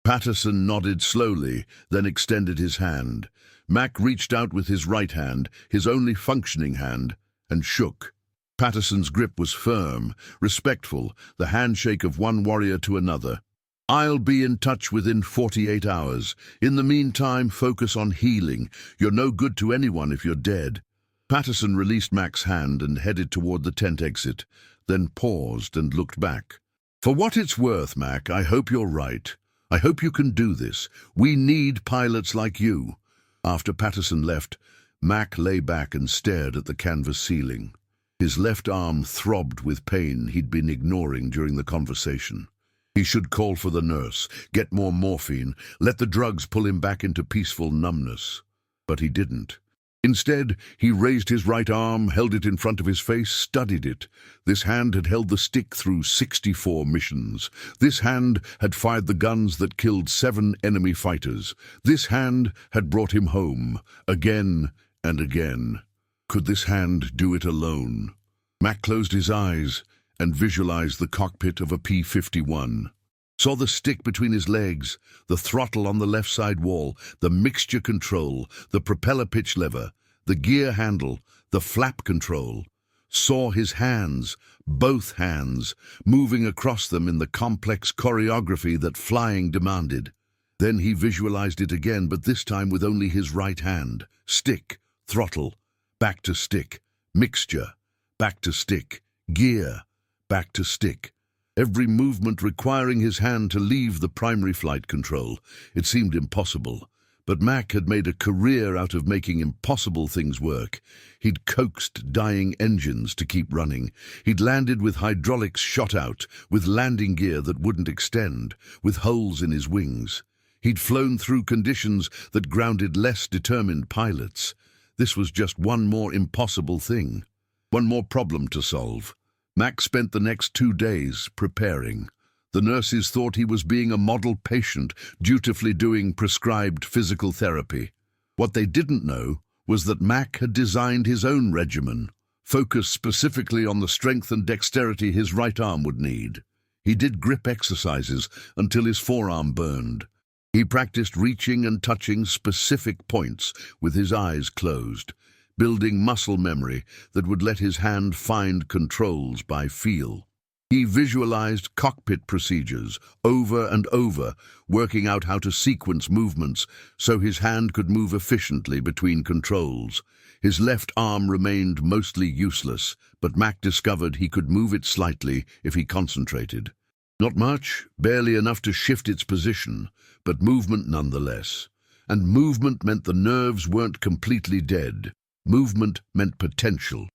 Patterson nodded slowly, then extended his hand. Mac reached out with his right hand, his only functioning hand, and shook. Patterson's grip was firm, respectful, the handshake of one warrior to another. I'll be in touch within 48 hours. In the meantime, focus on healing. You're no good to anyone if you're dead. Patterson released Mac's hand and headed toward the tent exit, then paused and looked back. For what it's worth, Mac, I hope you're right. I hope you can do this. We need pilots like you. After Patterson left, Mac lay back and stared at the canvas ceiling. His left arm throbbed with pain he'd been ignoring during the conversation. He should call for the nurse, get more morphine, let the drugs pull him back into peaceful numbness. But he didn't. Instead, he raised his right arm, held it in front of his face, studied it. This hand had held the stick through 64 missions. This hand had fired the guns that killed 7 enemy fighters. This hand had brought him home, again and again. Could this hand do it alone? Mac closed his eyes and visualized the cockpit of a P-51. Saw the stick between his legs, the throttle on the left side wall, the mixture control, the propeller pitch lever, the gear handle, the flap control. Saw his hands, both hands, moving across them in the complex choreography that flying demanded. Then he visualized it again, but this time with only his right hand. Stick, throttle, back to stick, mixture, back to stick, gear, back to stick. Every movement requiring his hand to leave the primary flight control. It seemed impossible, but Mac had made a career out of making impossible things work. He'd coaxed dying engines to keep running. He'd landed with hydraulics shot out, with landing gear that wouldn't extend, with holes in his wings. He'd flown through conditions that grounded less determined pilots. This was just one more impossible thing, one more problem to solve. Mac spent the next 2 days preparing. The nurses thought he was being a model patient, dutifully doing prescribed physical therapy. What they didn't know was that Mac had designed his own regimen, focused specifically on the strength and dexterity his right arm would need. He did grip exercises until his forearm burned. He practiced reaching and touching specific points with his eyes closed, building muscle memory that would let his hand find controls by feel. He visualized cockpit procedures over and over, working out how to sequence movements so his hand could move efficiently between controls. His left arm remained mostly useless, but Mac discovered he could move it slightly if he concentrated. Not much, barely enough to shift its position, but movement nonetheless. And movement meant the nerves weren't completely dead. Movement meant potential.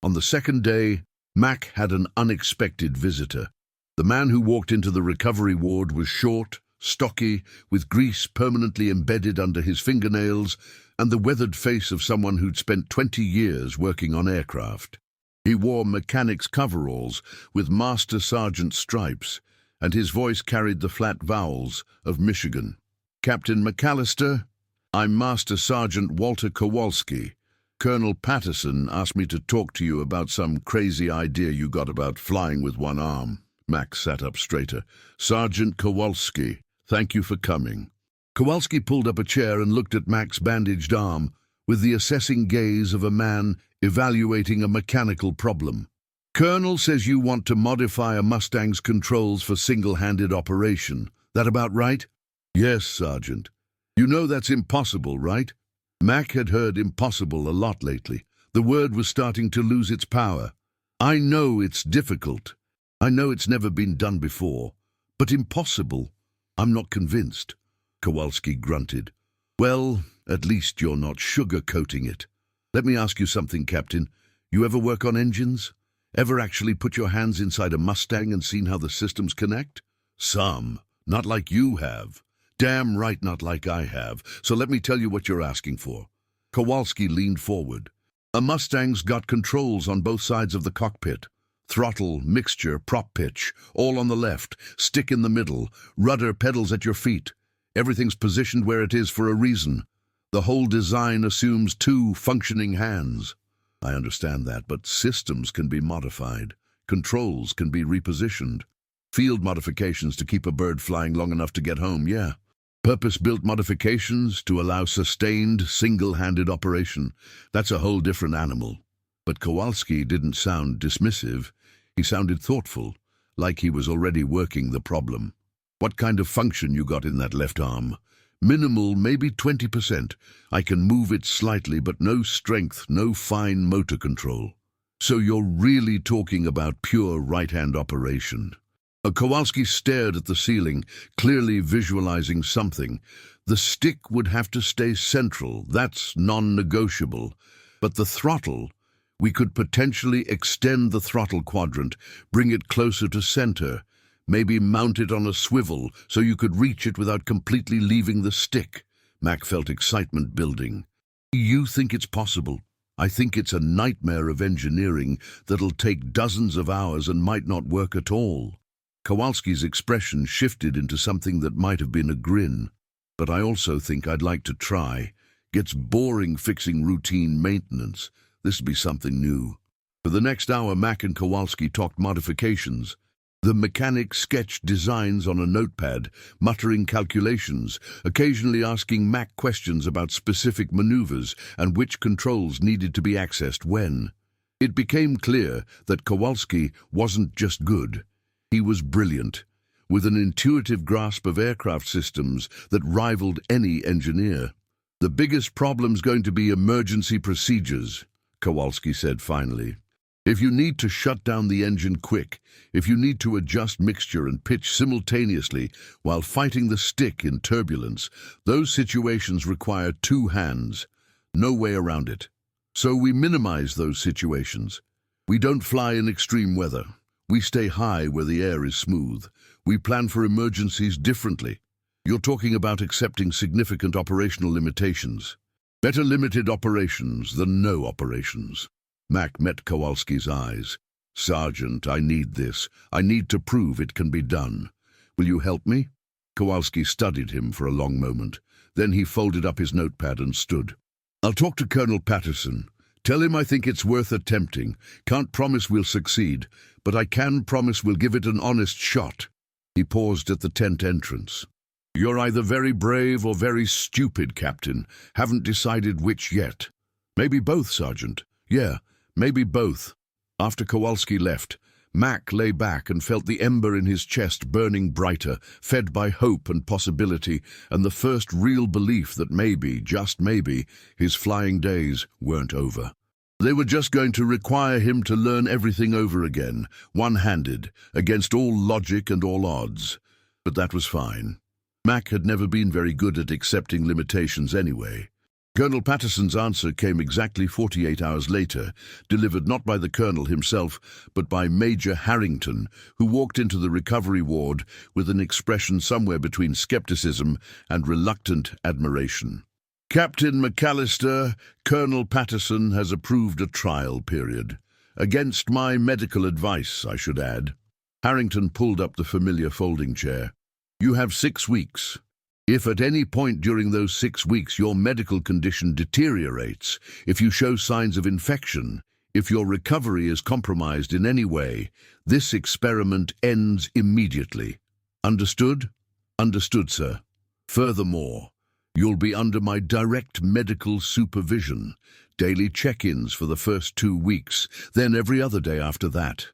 On the second day, Mac had an unexpected visitor. The man who walked into the recovery ward was short, stocky, with grease permanently embedded under his fingernails, and the weathered face of someone who'd spent 20 years working on aircraft. He wore mechanic's coveralls with Master Sergeant stripes, and his voice carried the flat vowels of Michigan. "Captain MacCallister, I'm Master Sergeant Walter Kowalski. Colonel Patterson asked me to talk to you about some crazy idea you got about flying with one arm." Mac sat up straighter. "Sergeant Kowalski, thank you for coming." Kowalski pulled up a chair and looked at Mac's bandaged arm. with the assessing gaze of a man evaluating a mechanical problem. "Colonel says you want to modify a Mustang's controls for single-handed operation. That about right?" "Yes, Sergeant. You know that's impossible, right?" Mac had heard impossible a lot lately. The word was starting to lose its power. "I know it's difficult. I know it's never been done before. But impossible? I'm not convinced." Kowalski grunted. "Well, at least you're not sugar-coating it. Let me ask you something, Captain. You ever work on engines? Ever actually put your hands inside a Mustang and seen how the systems connect?" "Some. Not like you have." "Damn right not like I have. So let me tell you what you're asking for." Kowalski leaned forward. "A Mustang's got controls on both sides of the cockpit. Throttle, mixture, prop pitch, all on the left, stick in the middle, rudder, pedals at your feet. Everything's positioned where it is for a reason. The whole design assumes two functioning hands." "I understand that, but systems can be modified. Controls can be repositioned. Field modifications to keep a bird flying long enough to get home, yeah. Purpose-built modifications to allow sustained, single-handed operation. That's a whole different animal." But Kowalski didn't sound dismissive. He sounded thoughtful, like he was already working the problem. "What kind of function you got in that left arm?" "Minimal, maybe 20%. I can move it slightly, but no strength, no fine motor control." "So you're really talking about pure right-hand operation?" Kowalski stared at the ceiling, clearly visualizing something. "The stick would have to stay central, that's non-negotiable. But the throttle, we could potentially extend the throttle quadrant, bring it closer to center, maybe mount it on a swivel so you could reach it without completely leaving the stick." Mac felt excitement building. "You think it's possible? I think it's a nightmare of engineering that'll take dozens of hours and might not work at all." Kowalski's expression shifted into something that might have been a grin. "But I also think I'd like to try. Gets boring fixing routine maintenance. This'd be something new." For the next hour, Mac and Kowalski talked modifications. The mechanic sketched designs on a notepad, muttering calculations, occasionally asking Mac questions about specific maneuvers and which controls needed to be accessed when. It became clear that Kowalski wasn't just good. He was brilliant, with an intuitive grasp of aircraft systems that rivaled any engineer. "The biggest problem's going to be emergency procedures," Kowalski said finally. "If you need to shut down the engine quick, if you need to adjust mixture and pitch simultaneously while fighting the stick in turbulence, those situations require two hands. No way around it. So we minimize those situations. We don't fly in extreme weather. We stay high where the air is smooth. We plan for emergencies differently. You're talking about accepting significant operational limitations. Better limited operations than no operations." Mac met Kowalski's eyes. "Sergeant, I need this. I need to prove it can be done. Will you help me?" Kowalski studied him for a long moment. Then he folded up his notepad and stood. "I'll talk to Colonel Patterson. Tell him I think it's worth attempting. Can't promise we'll succeed, but I can promise we'll give it an honest shot." He paused at the tent entrance. "You're either very brave or very stupid, Captain. Haven't decided which yet." "Maybe both, Sergeant. Yeah, maybe both." After Kowalski left, Mac lay back and felt the ember in his chest burning brighter, fed by hope and possibility, and the first real belief that maybe, just maybe, his flying days weren't over. They were just going to require him to learn everything over again, one-handed, against all logic and all odds. But that was fine. Mac had never been very good at accepting limitations anyway. Colonel Patterson's answer came exactly 48 hours later, delivered not by the colonel himself, but by Major Harrington, who walked into the recovery ward with an expression somewhere between skepticism and reluctant admiration. "Captain MacCallister, Colonel Patterson has approved a trial period. Against my medical advice, I should add." Harrington pulled up the familiar folding chair. "You have 6 weeks. If at any point during those 6 weeks your medical condition deteriorates, if you show signs of infection, if your recovery is compromised in any way, this experiment ends immediately. Understood?" "Understood, sir. Furthermore, You'll be under my direct medical supervision. Daily check-ins for the first 2 weeks, then every other day after that.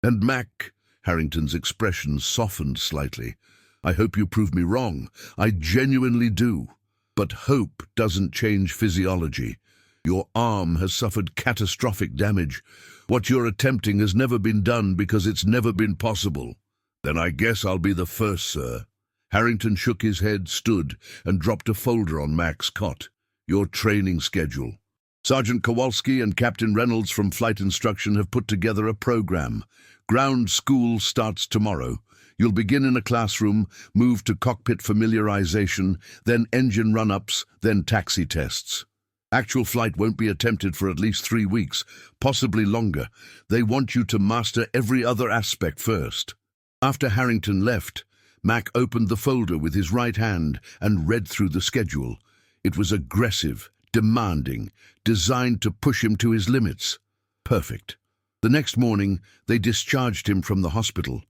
And Mac, Harrington's expression softened slightly. I hope you prove me wrong. I genuinely do. But hope doesn't change physiology. Your arm has suffered catastrophic damage. What you're attempting has never been done because it's never been possible. Then I guess I'll be the first, sir. Harrington shook his head, stood, and dropped a folder on Mac's cot. Your training schedule. Sergeant Kowalski and Captain Reynolds from Flight Instruction have put together a program. Ground school starts tomorrow. You'll begin in a classroom, move to cockpit familiarization, then engine run-ups, then taxi tests. Actual flight won't be attempted for at least 3 weeks, possibly longer. They want you to master every other aspect first. After Harrington left, Mac opened the folder with his right hand and read through the schedule. It was aggressive, demanding, designed to push him to his limits. Perfect. The next morning, they discharged him from the hospital.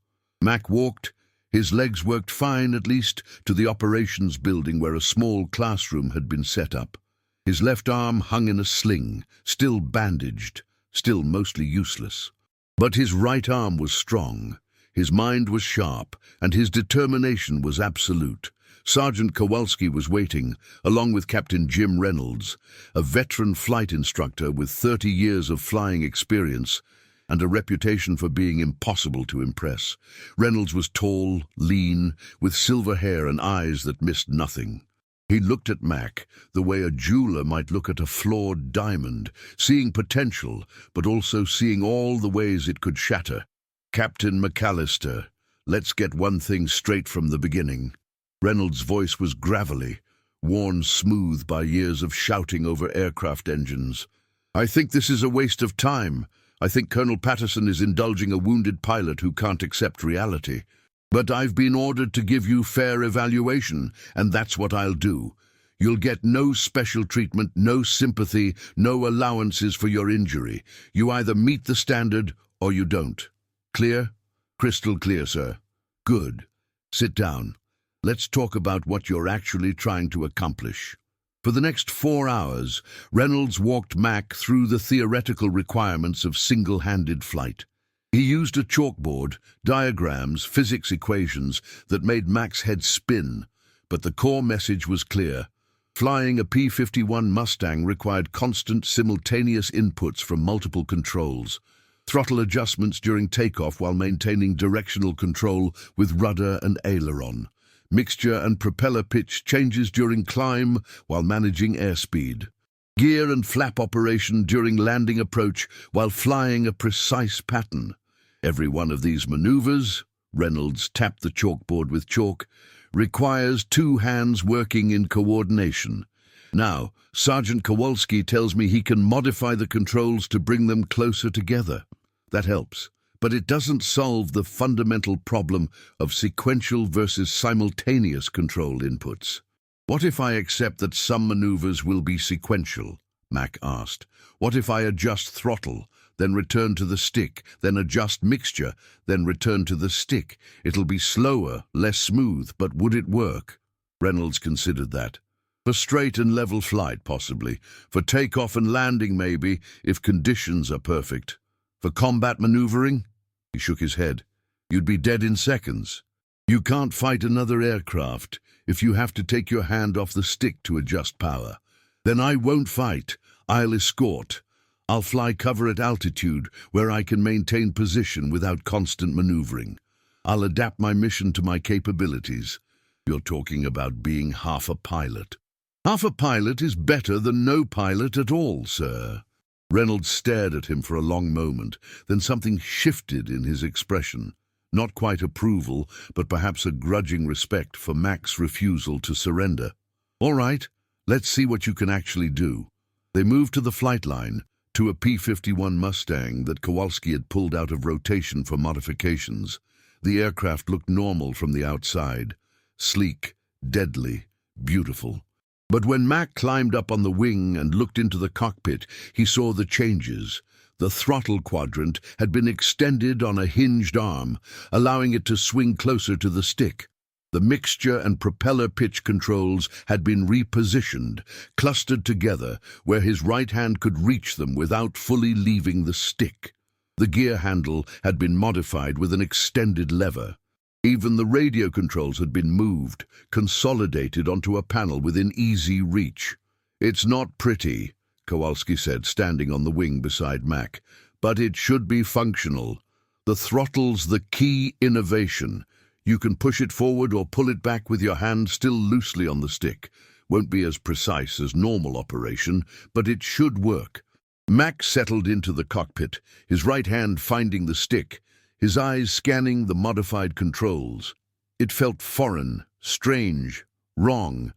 Mac walked. His legs worked fine, at least, to the operations building where a small classroom had been set up. His left arm hung in a sling, still bandaged, still mostly useless. But his right arm was strong. His mind was sharp, and his determination was absolute. Sergeant Kowalski was waiting, along with Captain Jim Reynolds, a veteran flight instructor with 30 years of flying experience and a reputation for being impossible to impress. Reynolds was tall, lean, with silver hair and eyes that missed nothing. He looked at Mac the way a jeweler might look at a flawed diamond, seeing potential, but also seeing all the ways it could shatter. Captain MacCallister, let's get one thing straight from the beginning. Reynolds' voice was gravelly, worn smooth by years of shouting over aircraft engines. I think this is a waste of time. I think Colonel Patterson is indulging a wounded pilot who can't accept reality. But I've been ordered to give you fair evaluation, and that's what I'll do. You'll get no special treatment, no sympathy, no allowances for your injury. You either meet the standard or you don't. Clear? Crystal clear, sir. Good. Sit down. Let's talk about what you're actually trying to accomplish. For the next 4 hours, Reynolds walked Mac through the theoretical requirements of single-handed flight. He used a chalkboard, diagrams, physics equations that made Mac's head spin, but the core message was clear. Flying a P-51 Mustang required constant, simultaneous inputs from multiple controls. Throttle adjustments during takeoff while maintaining directional control with rudder and aileron. Mixture and propeller pitch changes during climb while managing airspeed. Gear and flap operation during landing approach while flying a precise pattern. Every one of these maneuvers, Reynolds tapped the chalkboard with chalk, requires 2 hands working in coordination. Now, Sergeant Kowalski tells me he can modify the controls to bring them closer together. That helps. But it doesn't solve the fundamental problem of sequential versus simultaneous control inputs. What if I accept that some maneuvers will be sequential? Mac asked. What if I adjust throttle, then return to the stick, then adjust mixture, then return to the stick? It'll be slower, less smooth, but would it work? Reynolds considered that. For straight and level flight, possibly. For takeoff and landing, maybe, if conditions are perfect. For combat maneuvering? He shook his head. You'd be dead in seconds. You can't fight another aircraft if you have to take your hand off the stick to adjust power. Then I won't fight. I'll escort. I'll fly cover at altitude where I can maintain position without constant maneuvering. I'll adapt my mission to my capabilities. You're talking about being half a pilot. Half a pilot is better than no pilot at all, sir. Reynolds stared at him for a long moment, then something shifted in his expression. Not quite approval, but perhaps a grudging respect for Mac's refusal to surrender. All right, let's see what you can actually do. They moved to the flight line, to a P-51 Mustang that Kowalski had pulled out of rotation for modifications. The aircraft looked normal from the outside. Sleek, deadly, beautiful. But when Mac climbed up on the wing and looked into the cockpit, he saw the changes. The throttle quadrant had been extended on a hinged arm, allowing it to swing closer to the stick. The mixture and propeller pitch controls had been repositioned, clustered together, where his right hand could reach them without fully leaving the stick. The gear handle had been modified with an extended lever. Even the radio controls had been moved, consolidated onto a panel within easy reach. "It's not pretty," Kowalski said, standing on the wing beside Mac, "but it should be functional. The throttle's the key innovation. You can push it forward or pull it back with your hand still loosely on the stick. Won't be as precise as normal operation, but it should work." Mac settled into the cockpit, his right hand finding the stick, his eyes scanning the modified controls. It felt foreign, strange, wrong,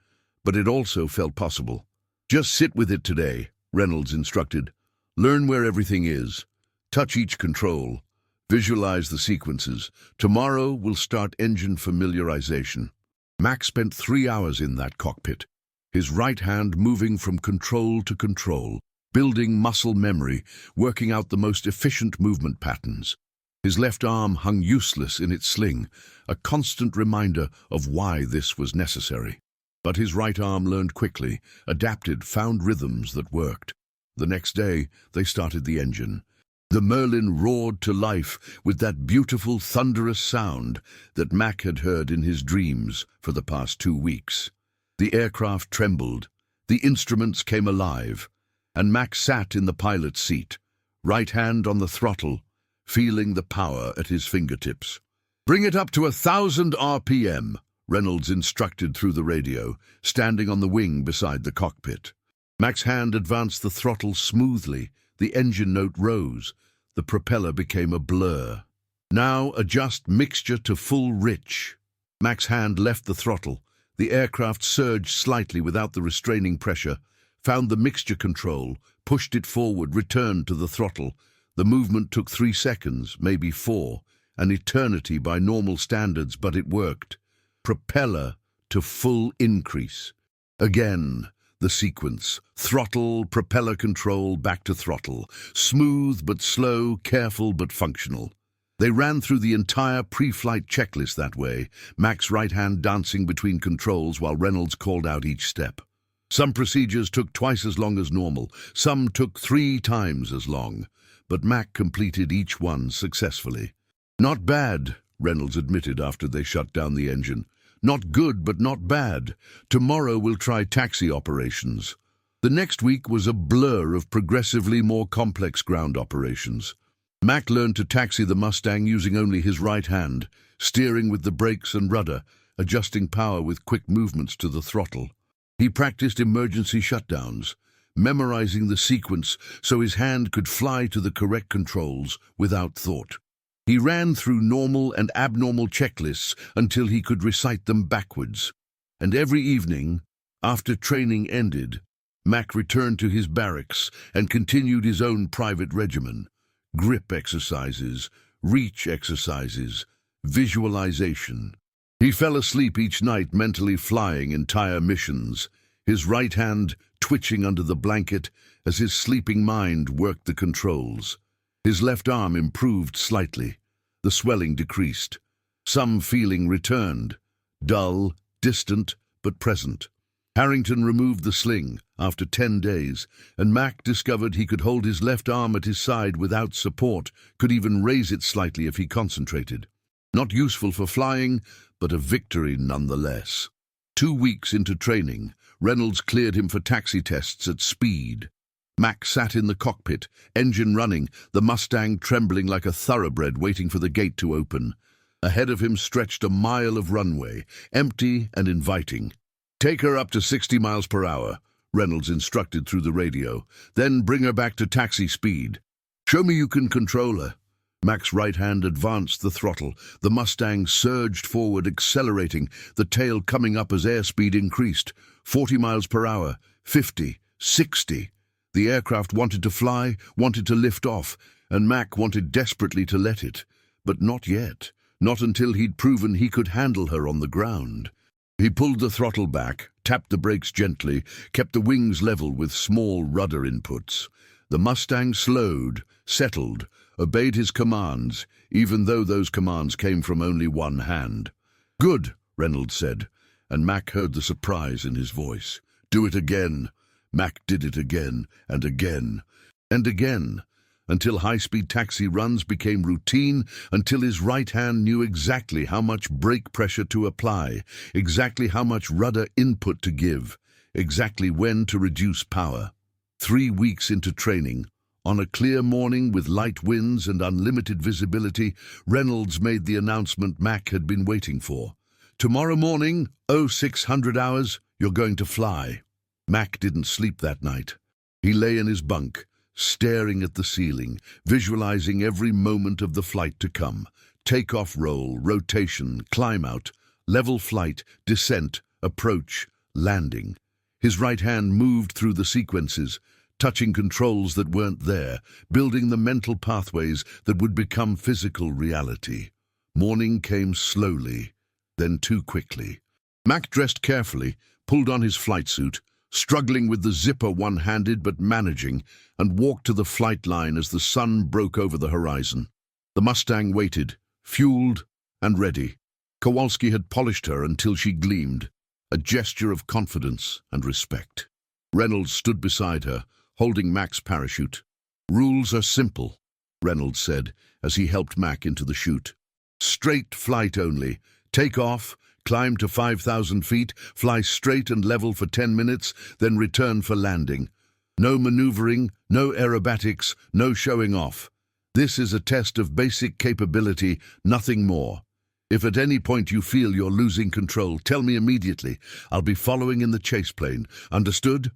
but it also felt possible. "Just sit with it today," Reynolds instructed. "Learn where everything is. Touch each control. Visualize the sequences. Tomorrow we'll start engine familiarization." Mac spent 3 hours in that cockpit, his right hand moving from control to control, building muscle memory, working out the most efficient movement patterns. His left arm hung useless in its sling, a constant reminder of why this was necessary. But his right arm learned quickly, adapted, found rhythms that worked. The next day, they started the engine. The Merlin roared to life with that beautiful, thunderous sound that Mac had heard in his dreams for the past 2 weeks. The aircraft trembled, the instruments came alive, and Mac sat in the pilot's seat, right hand on the throttle, feeling the power at his fingertips. "Bring it up to 1,000 RPM, Reynolds instructed through the radio, standing on the wing beside the cockpit. Mac's hand advanced the throttle smoothly. The engine note rose. The propeller became a blur. "Now adjust mixture to full rich." Mac's hand left the throttle. The aircraft surged slightly without the restraining pressure, found the mixture control, pushed it forward, returned to the throttle. The movement took 3 seconds, maybe 4, an eternity by normal standards, but it worked. Propeller to full increase. Again, the sequence. Throttle, propeller control, back to throttle. Smooth but slow, careful but functional. They ran through the entire pre-flight checklist that way, Mac's right hand dancing between controls while Reynolds called out each step. Some procedures took twice as long as normal, some took 3 times as long, but Mac completed each one successfully. "Not bad," Reynolds admitted after they shut down the engine. "Not good, but not bad. Tomorrow we'll try taxi operations." The next week was a blur of progressively more complex ground operations. Mac learned to taxi the Mustang using only his right hand, steering with the brakes and rudder, adjusting power with quick movements to the throttle. He practiced emergency shutdowns, memorizing the sequence so his hand could fly to the correct controls without thought. He ran through normal and abnormal checklists until he could recite them backwards. And every evening, after training ended, Mac returned to his barracks and continued his own private regimen. Grip exercises, reach exercises, visualization. He fell asleep each night mentally flying entire missions, his right hand twitching under the blanket as his sleeping mind worked the controls. His left arm improved slightly. The swelling decreased. Some feeling returned, dull, distant, but present. Harrington removed the sling after 10 days, and Mac discovered he could hold his left arm at his side without support, could even raise it slightly if he concentrated. Not useful for flying, but a victory nonetheless. 2 weeks into training, Reynolds cleared him for taxi tests at speed. Mac sat in the cockpit, engine running, the Mustang trembling like a thoroughbred waiting for the gate to open. Ahead of him stretched a mile of runway, empty and inviting. "Take her up to 60 miles per hour, Reynolds instructed through the radio. "Then bring her back to taxi speed. Show me you can control her." Mac's right hand advanced the throttle. The Mustang surged forward, accelerating, the tail coming up as airspeed increased. 40 miles per hour, 50, 60. The aircraft wanted to fly, wanted to lift off, and Mac wanted desperately to let it. But not yet, not until he'd proven he could handle her on the ground. He pulled the throttle back, tapped the brakes gently, kept the wings level with small rudder inputs. The Mustang slowed, settled, obeyed his commands, even though those commands came from only one hand. "Good," Reynolds said, and Mac heard the surprise in his voice. "Do it again." Mac did it again and again and again, until high-speed taxi runs became routine, until his right hand knew exactly how much brake pressure to apply, exactly how much rudder input to give, exactly when to reduce power. 3 weeks into training, on a clear morning with light winds and unlimited visibility, Reynolds made the announcement Mac had been waiting for. "Tomorrow morning, 0600 hours, you're going to fly." Mac didn't sleep that night. He lay in his bunk, staring at the ceiling, visualizing every moment of the flight to come. Takeoff roll, rotation, climb out, level flight, descent, approach, landing. His right hand moved through the sequences, touching controls that weren't there, building the mental pathways that would become physical reality. Morning came slowly, then too quickly. Mac dressed carefully, pulled on his flight suit, struggling with the zipper one-handed but managing, and walked to the flight line as the sun broke over the horizon. The Mustang waited, fueled and ready. Kowalski had polished her until she gleamed, a gesture of confidence and respect. Reynolds stood beside her, holding Mac's parachute. "Rules are simple," Reynolds said as he helped Mac into the chute. "Straight flight only. Take off, climb to 5,000 feet, fly straight and level for 10 minutes, then return for landing. No maneuvering, no aerobatics, no showing off. This is a test of basic capability, nothing more. If at any point you feel you're losing control, tell me immediately. I'll be following in the chase plane. Understood?"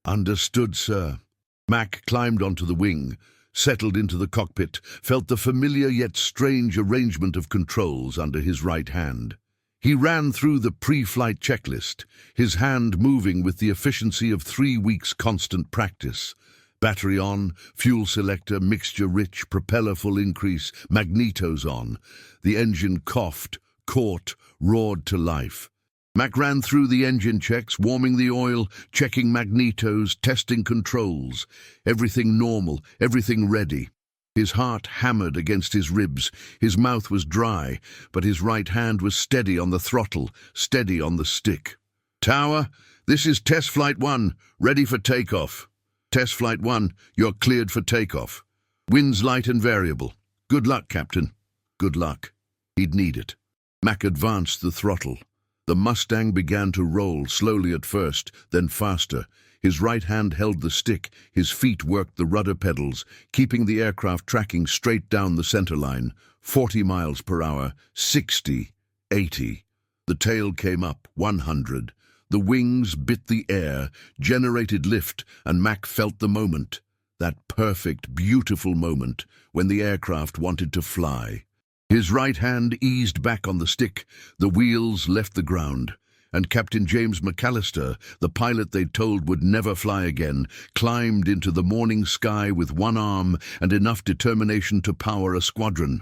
"Understood, sir." Mac climbed onto the wing, settled into the cockpit, felt the familiar yet strange arrangement of controls under his right hand. He ran through the pre-flight checklist, his hand moving with the efficiency of 3 weeks' constant practice. Battery on, fuel selector, mixture rich, propeller full increase, magnetos on. The engine coughed, caught, roared to life. Mac ran through the engine checks, warming the oil, checking magnetos, testing controls. Everything normal, everything ready. His heart hammered against his ribs, his mouth was dry, but his right hand was steady on the throttle, steady on the stick. "Tower, this is Test Flight 1, ready for takeoff." "Test Flight 1, you're cleared for takeoff. Winds light and variable. Good luck, Captain." Good luck. He'd need it. Mac advanced the throttle. The Mustang began to roll, slowly at first, then faster. His right hand held the stick, his feet worked the rudder pedals, keeping the aircraft tracking straight down the center line. 40 miles per hour, 60, 80. The tail came up, 100. The wings bit the air, generated lift, and Mac felt the moment. That perfect, beautiful moment when the aircraft wanted to fly. His right hand eased back on the stick, the wheels left the ground, and Captain James MacCallister, the pilot they'd told would never fly again, climbed into the morning sky with one arm and enough determination to power a squadron.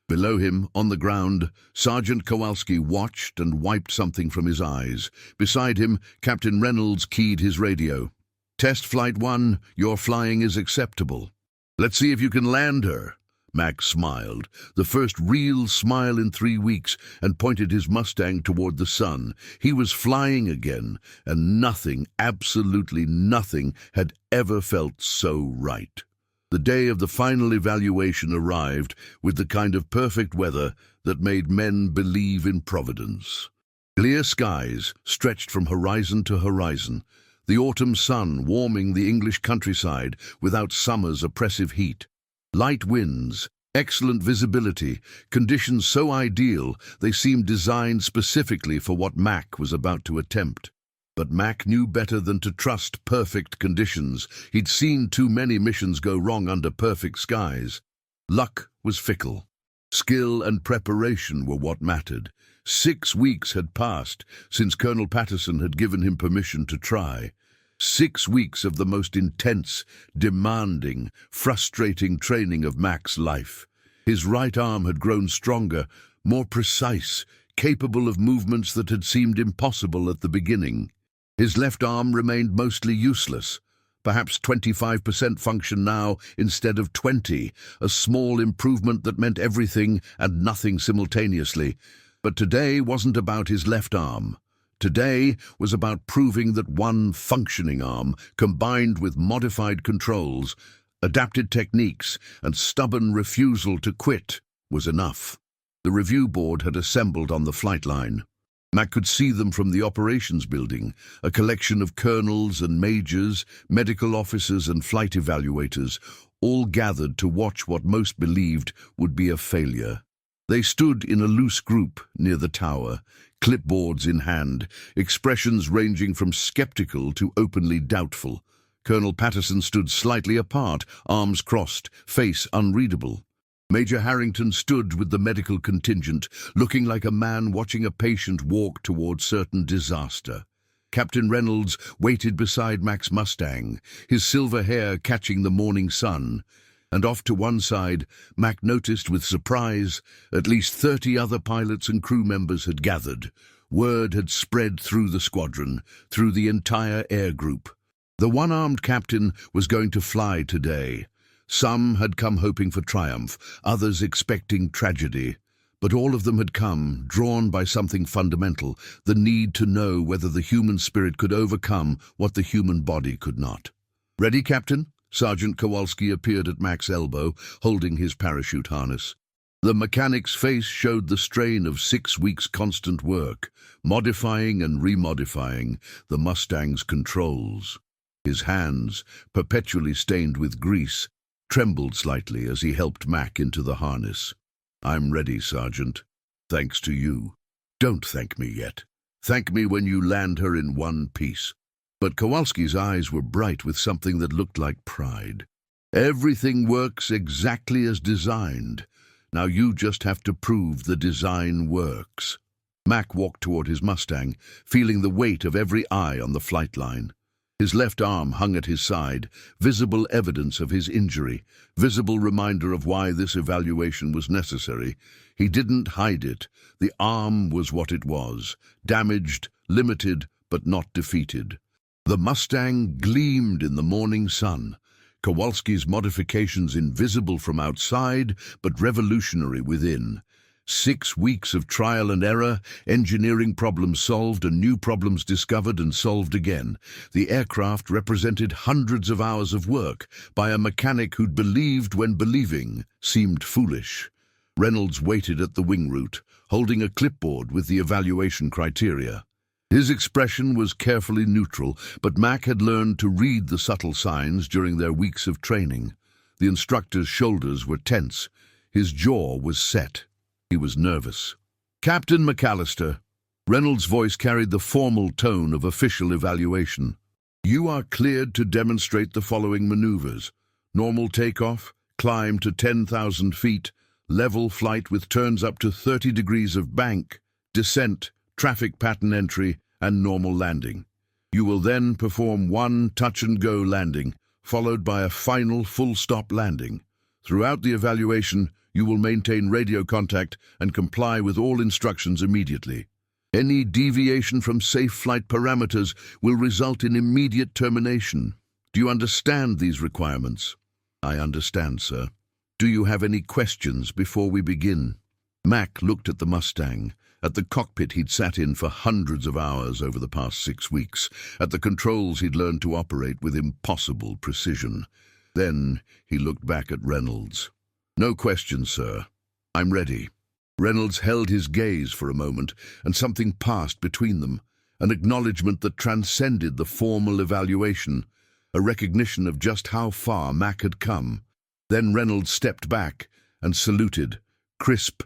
Below him, on the ground, Sergeant Kowalski watched and wiped something from his eyes. Beside him, Captain Reynolds keyed his radio. "Test Flight 1, your flying is acceptable. Let's see if you can land her." Mac smiled, the first real smile in 3 weeks, and pointed his Mustang toward the sun. He was flying again, and nothing, absolutely nothing, had ever felt so right. The day of the final evaluation arrived with the kind of perfect weather that made men believe in Providence. Clear skies stretched from horizon to horizon, the autumn sun warming the English countryside without summer's oppressive heat. Light winds, excellent visibility, conditions so ideal they seemed designed specifically for what Mac was about to attempt. But Mac knew better than to trust perfect conditions. He'd seen too many missions go wrong under perfect skies. Luck was fickle. Skill and preparation were what mattered. 6 weeks had passed since Colonel Patterson had given him permission to try. 6 weeks of the most intense, demanding, frustrating training of Mac's life. His right arm had grown stronger, more precise, capable of movements that had seemed impossible at the beginning. His left arm remained mostly useless. Perhaps 25% function now instead of 20, a small improvement that meant everything and nothing simultaneously. But today wasn't about his left arm. Today was about proving that one functioning arm, combined with modified controls, adapted techniques, and stubborn refusal to quit, was enough. The review board had assembled on the flight line. Mac could see them from the operations building, a collection of colonels and majors, medical officers and flight evaluators, all gathered to watch what most believed would be a failure. They stood in a loose group near the tower, clipboards in hand, expressions ranging from skeptical to openly doubtful. Colonel Patterson stood slightly apart, arms crossed, face unreadable. Major Harrington stood with the medical contingent, looking like a man watching a patient walk toward certain disaster. Captain Reynolds waited beside Mac's Mustang, his silver hair catching the morning sun. And off to one side, Mac noticed with surprise, at least 30 other pilots and crew members had gathered. Word had spread through the squadron, through the entire air group. The one-armed captain was going to fly today. Some had come hoping for triumph, others expecting tragedy. But all of them had come, drawn by something fundamental, the need to know whether the human spirit could overcome what the human body could not. "Ready, Captain?" Sergeant Kowalski appeared at Mac's elbow, holding his parachute harness. The mechanic's face showed the strain of 6 weeks' constant work, modifying and remodifying the Mustang's controls. His hands, perpetually stained with grease, trembled slightly as he helped Mac into the harness. "I'm ready, Sergeant. Thanks to you. Don't thank me yet. Thank me when you land her in one piece." But Kowalski's eyes were bright with something that looked like pride. "Everything works exactly as designed. Now you just have to prove the design works." Mac walked toward his Mustang, feeling the weight of every eye on the flight line. His left arm hung at his side, visible evidence of his injury, visible reminder of why this evaluation was necessary. He didn't hide it. The arm was what it was, damaged, limited, but not defeated. The Mustang gleamed in the morning sun, Kowalski's modifications invisible from outside, but revolutionary within. 6 weeks of trial and error, engineering problems solved and new problems discovered and solved again. The aircraft represented hundreds of hours of work by a mechanic who'd believed when believing seemed foolish. Reynolds waited at the wing route, holding a clipboard with the evaluation criteria. His expression was carefully neutral, but Mac had learned to read the subtle signs during their weeks of training. The instructor's shoulders were tense. His jaw was set. He was nervous. "Captain MacCallister." Reynolds' voice carried the formal tone of official evaluation. "You are cleared to demonstrate the following maneuvers: normal takeoff, climb to 10,000 feet, level flight with turns up to 30 degrees of bank, descent, traffic pattern entry, and normal landing. You will then perform one touch-and-go landing, followed by a final full-stop landing. Throughout the evaluation, you will maintain radio contact and comply with all instructions immediately. Any deviation from safe flight parameters will result in immediate termination. Do you understand these requirements?" "I understand, sir." "Do you have any questions before we begin?" Mac looked at the Mustang, at the cockpit he'd sat in for hundreds of hours over the past 6 weeks, at the controls he'd learned to operate with impossible precision. Then he looked back at Reynolds. "No questions, sir. I'm ready." Reynolds held his gaze for a moment, and something passed between them, an acknowledgement that transcended the formal evaluation, a recognition of just how far Mac had come. Then Reynolds stepped back and saluted, crisp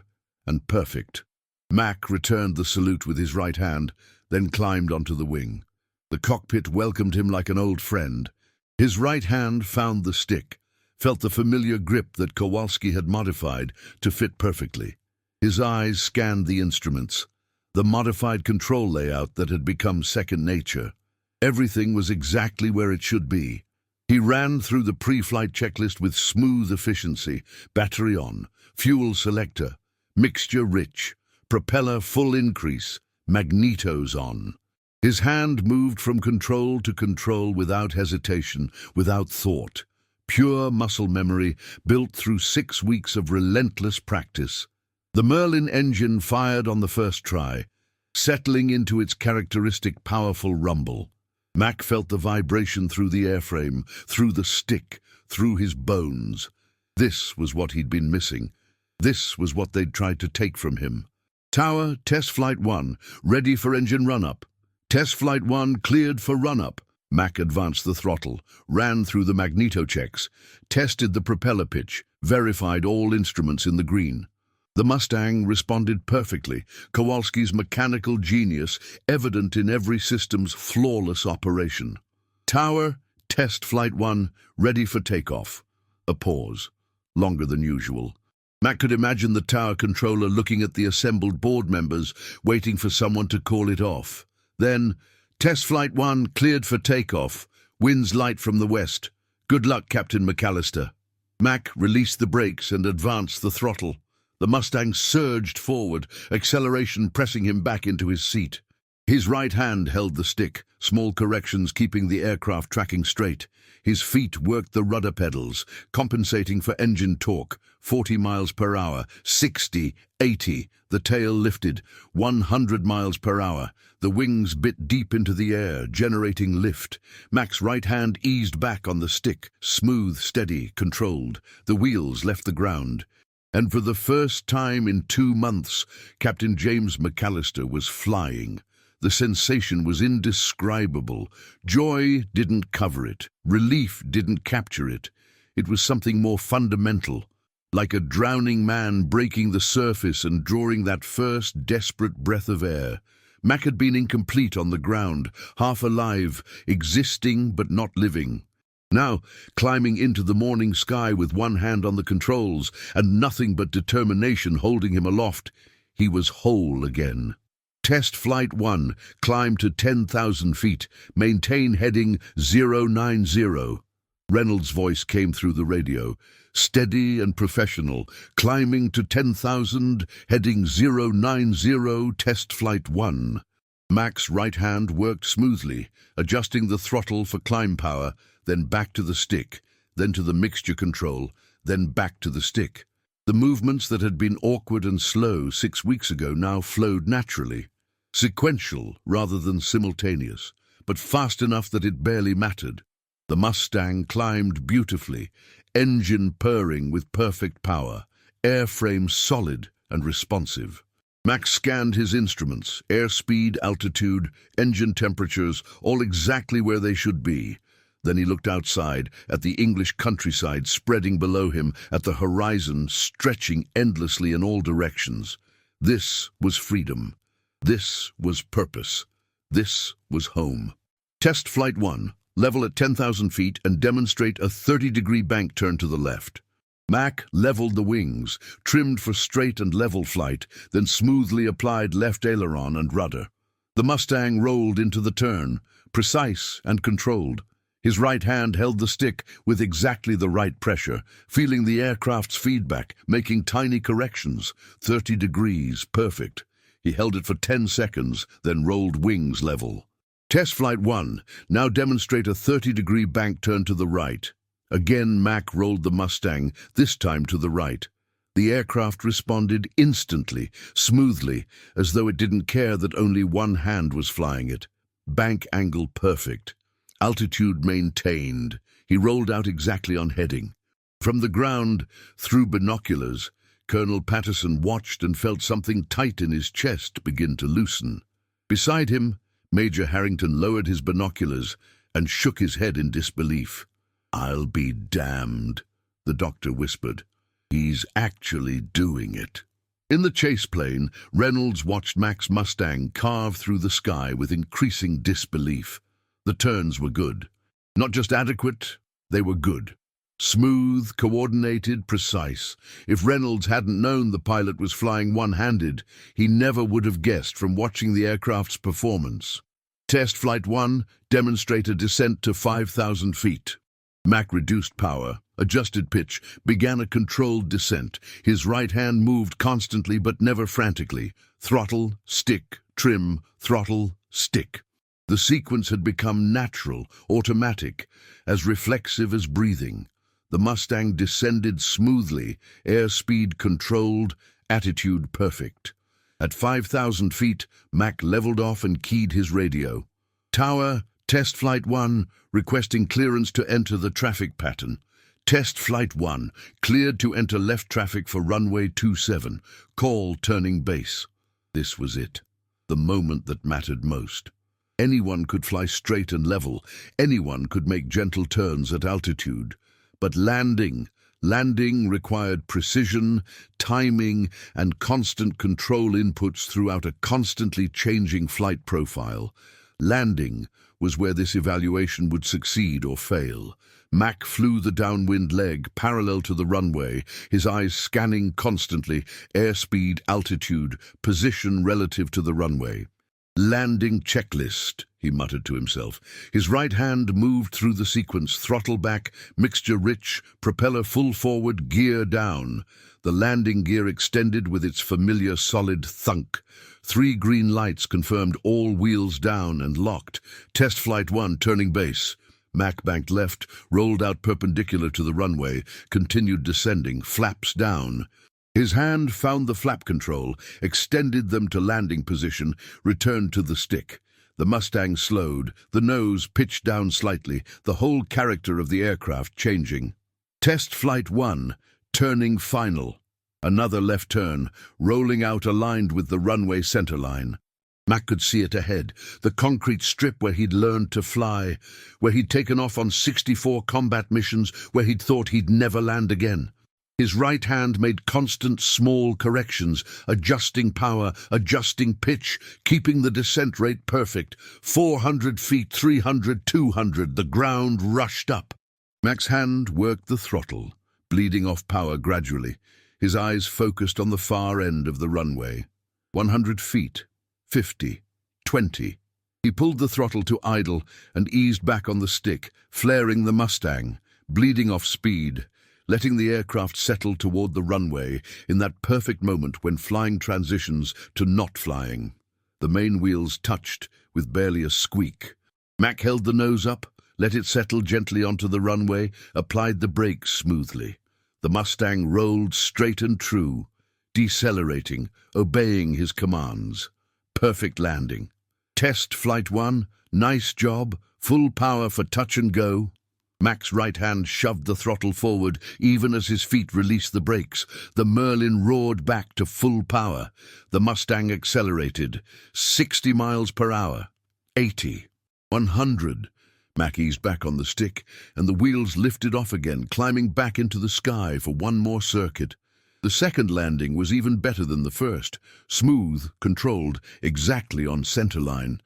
and perfect. Mac returned the salute with his right hand, then climbed onto the wing. The cockpit welcomed him like an old friend. His right hand found the stick, felt the familiar grip that Kowalski had modified to fit perfectly. His eyes scanned the instruments, the modified control layout that had become second nature. Everything was exactly where it should be. He ran through the pre-flight checklist with smooth efficiency: battery on, fuel selector, mixture rich, propeller full increase, magnetos on. His hand moved from control to control without hesitation, without thought. Pure muscle memory built through 6 weeks of relentless practice. The Merlin engine fired on the first try, settling into its characteristic powerful rumble. Mac felt the vibration through the airframe, through the stick, through his bones. This was what he'd been missing. This was what they'd tried to take from him. Tower, test flight 1, ready for engine run-up. Test flight 1 cleared for run-up. Mac advanced the throttle, ran through the magneto checks, tested the propeller pitch, verified all instruments in the green. The Mustang responded perfectly, Kowalski's mechanical genius evident in every system's flawless operation. Tower, test flight 1, ready for takeoff. A pause, longer than usual. Mac could imagine the tower controller looking at the assembled board members, waiting for someone to call it off. Then, test flight 1 cleared for takeoff. Winds light from the west. Good luck, Captain MacCallister. Mac released the brakes and advanced the throttle. The Mustang surged forward, acceleration pressing him back into his seat. His right hand held the stick, small corrections keeping the aircraft tracking straight. His feet worked the rudder pedals, compensating for engine torque, 40 miles per hour, 60, 80. The tail lifted, 100 miles per hour. The wings bit deep into the air, generating lift. Mac's right hand eased back on the stick, smooth, steady, controlled. The wheels left the ground. And for the first time in 2 months, Captain James MacCallister was flying. The sensation was indescribable. Joy didn't cover it. Relief didn't capture it. It was something more fundamental, like a drowning man breaking the surface and drawing that first desperate breath of air. Mac had been incomplete on the ground, half alive, existing but not living. Now, climbing into the morning sky with one hand on the controls and nothing but determination holding him aloft, he was whole again. Test Flight 1, climb to 10,000 feet, maintain heading 090. Reynolds' voice came through the radio, steady and professional, climbing to 10,000, heading 090, Test Flight 1. Mac's right hand worked smoothly, adjusting the throttle for climb power, then back to the stick, then to the mixture control, then back to the stick. The movements that had been awkward and slow 6 weeks ago now flowed naturally, sequential rather than simultaneous, but fast enough that it barely mattered. The Mustang climbed beautifully, engine purring with perfect power, airframe solid and responsive. Mac scanned his instruments, airspeed, altitude, engine temperatures, all exactly where they should be. Then he looked outside, at the English countryside spreading below him, at the horizon stretching endlessly in all directions. This was freedom. This was purpose. This was home. Test Flight 1, level at 10,000 feet and demonstrate a 30-degree bank turn to the left. Mac leveled the wings, trimmed for straight and level flight, then smoothly applied left aileron and rudder. The Mustang rolled into the turn, precise and controlled. His right hand held the stick with exactly the right pressure, feeling the aircraft's feedback, making tiny corrections. 30 degrees, perfect. He held it for 10 seconds, then rolled wings level. Test Flight 1, now demonstrate a 30-degree bank turn to the right. Again, Mac rolled the Mustang, this time to the right. The aircraft responded instantly, smoothly, as though it didn't care that only one hand was flying it. Bank angle perfect. Altitude maintained. He rolled out exactly on heading. From the ground, through binoculars, Colonel Patterson watched and felt something tight in his chest begin to loosen. Beside him, Major Harrington lowered his binoculars and shook his head in disbelief. "I'll be damned," the doctor whispered. "He's actually doing it." In the chase plane, Reynolds watched Mac's Mustang carve through the sky with increasing disbelief. The turns were good. Not just adequate, they were good. Smooth, coordinated, precise. If Reynolds hadn't known the pilot was flying one-handed, he never would have guessed from watching the aircraft's performance. Test Flight 1, demonstrate a descent to 5,000 feet. Mac reduced power, adjusted pitch, began a controlled descent. His right hand moved constantly but never frantically. Throttle, stick, trim, throttle, stick. The sequence had become natural, automatic, as reflexive as breathing. The Mustang descended smoothly, airspeed controlled, attitude perfect. At 5,000 feet, Mac leveled off and keyed his radio. Tower, Test Flight 1, requesting clearance to enter the traffic pattern. Test Flight 1, cleared to enter left traffic for runway 27. Call turning base. This was it. The moment that mattered most. Anyone could fly straight and level. Anyone could make gentle turns at altitude. But landing required precision, timing, and constant control inputs throughout a constantly changing flight profile. Landing was where this evaluation would succeed or fail. Mac flew the downwind leg parallel to the runway, his eyes scanning constantly, airspeed, altitude, position relative to the runway. Landing checklist, he muttered to himself. His right hand moved through the sequence, throttle back, mixture rich, propeller full forward, gear down. The landing gear extended with its familiar solid thunk. 3 green lights confirmed all wheels down and locked. Test Flight 1 turning base. Mac banked left, rolled out perpendicular to the runway, continued descending, flaps down. His hand found the flap control, extended them to landing position, returned to the stick. The Mustang slowed, the nose pitched down slightly, the whole character of the aircraft changing. Test Flight 1, turning final. Another left turn, rolling out aligned with the runway centerline. Mac could see it ahead, the concrete strip where he'd learned to fly, where he'd taken off on 64 combat missions, where he'd thought he'd never land again. His right hand made constant small corrections, adjusting power, adjusting pitch, keeping the descent rate perfect. 400 feet, 300, 200, the ground rushed up. Mac's hand worked the throttle, bleeding off power gradually. His eyes focused on the far end of the runway. 100 feet, 50, 20. He pulled the throttle to idle and eased back on the stick, flaring the Mustang, bleeding off speed, letting the aircraft settle toward the runway in that perfect moment when flying transitions to not flying. The main wheels touched with barely a squeak. Mac held the nose up, let it settle gently onto the runway, applied the brakes smoothly. The Mustang rolled straight and true, decelerating, obeying his commands. Perfect landing. Test Flight 1, nice job, full power for touch and go. Mac's right hand shoved the throttle forward even as his feet released the brakes. The Merlin roared back to full power. The Mustang accelerated. 60 miles per hour. 80. 100. Mac eased back on the stick, and the wheels lifted off again, climbing back into the sky for one more circuit. The second landing was even better than the first. Smooth, controlled, exactly on centerline.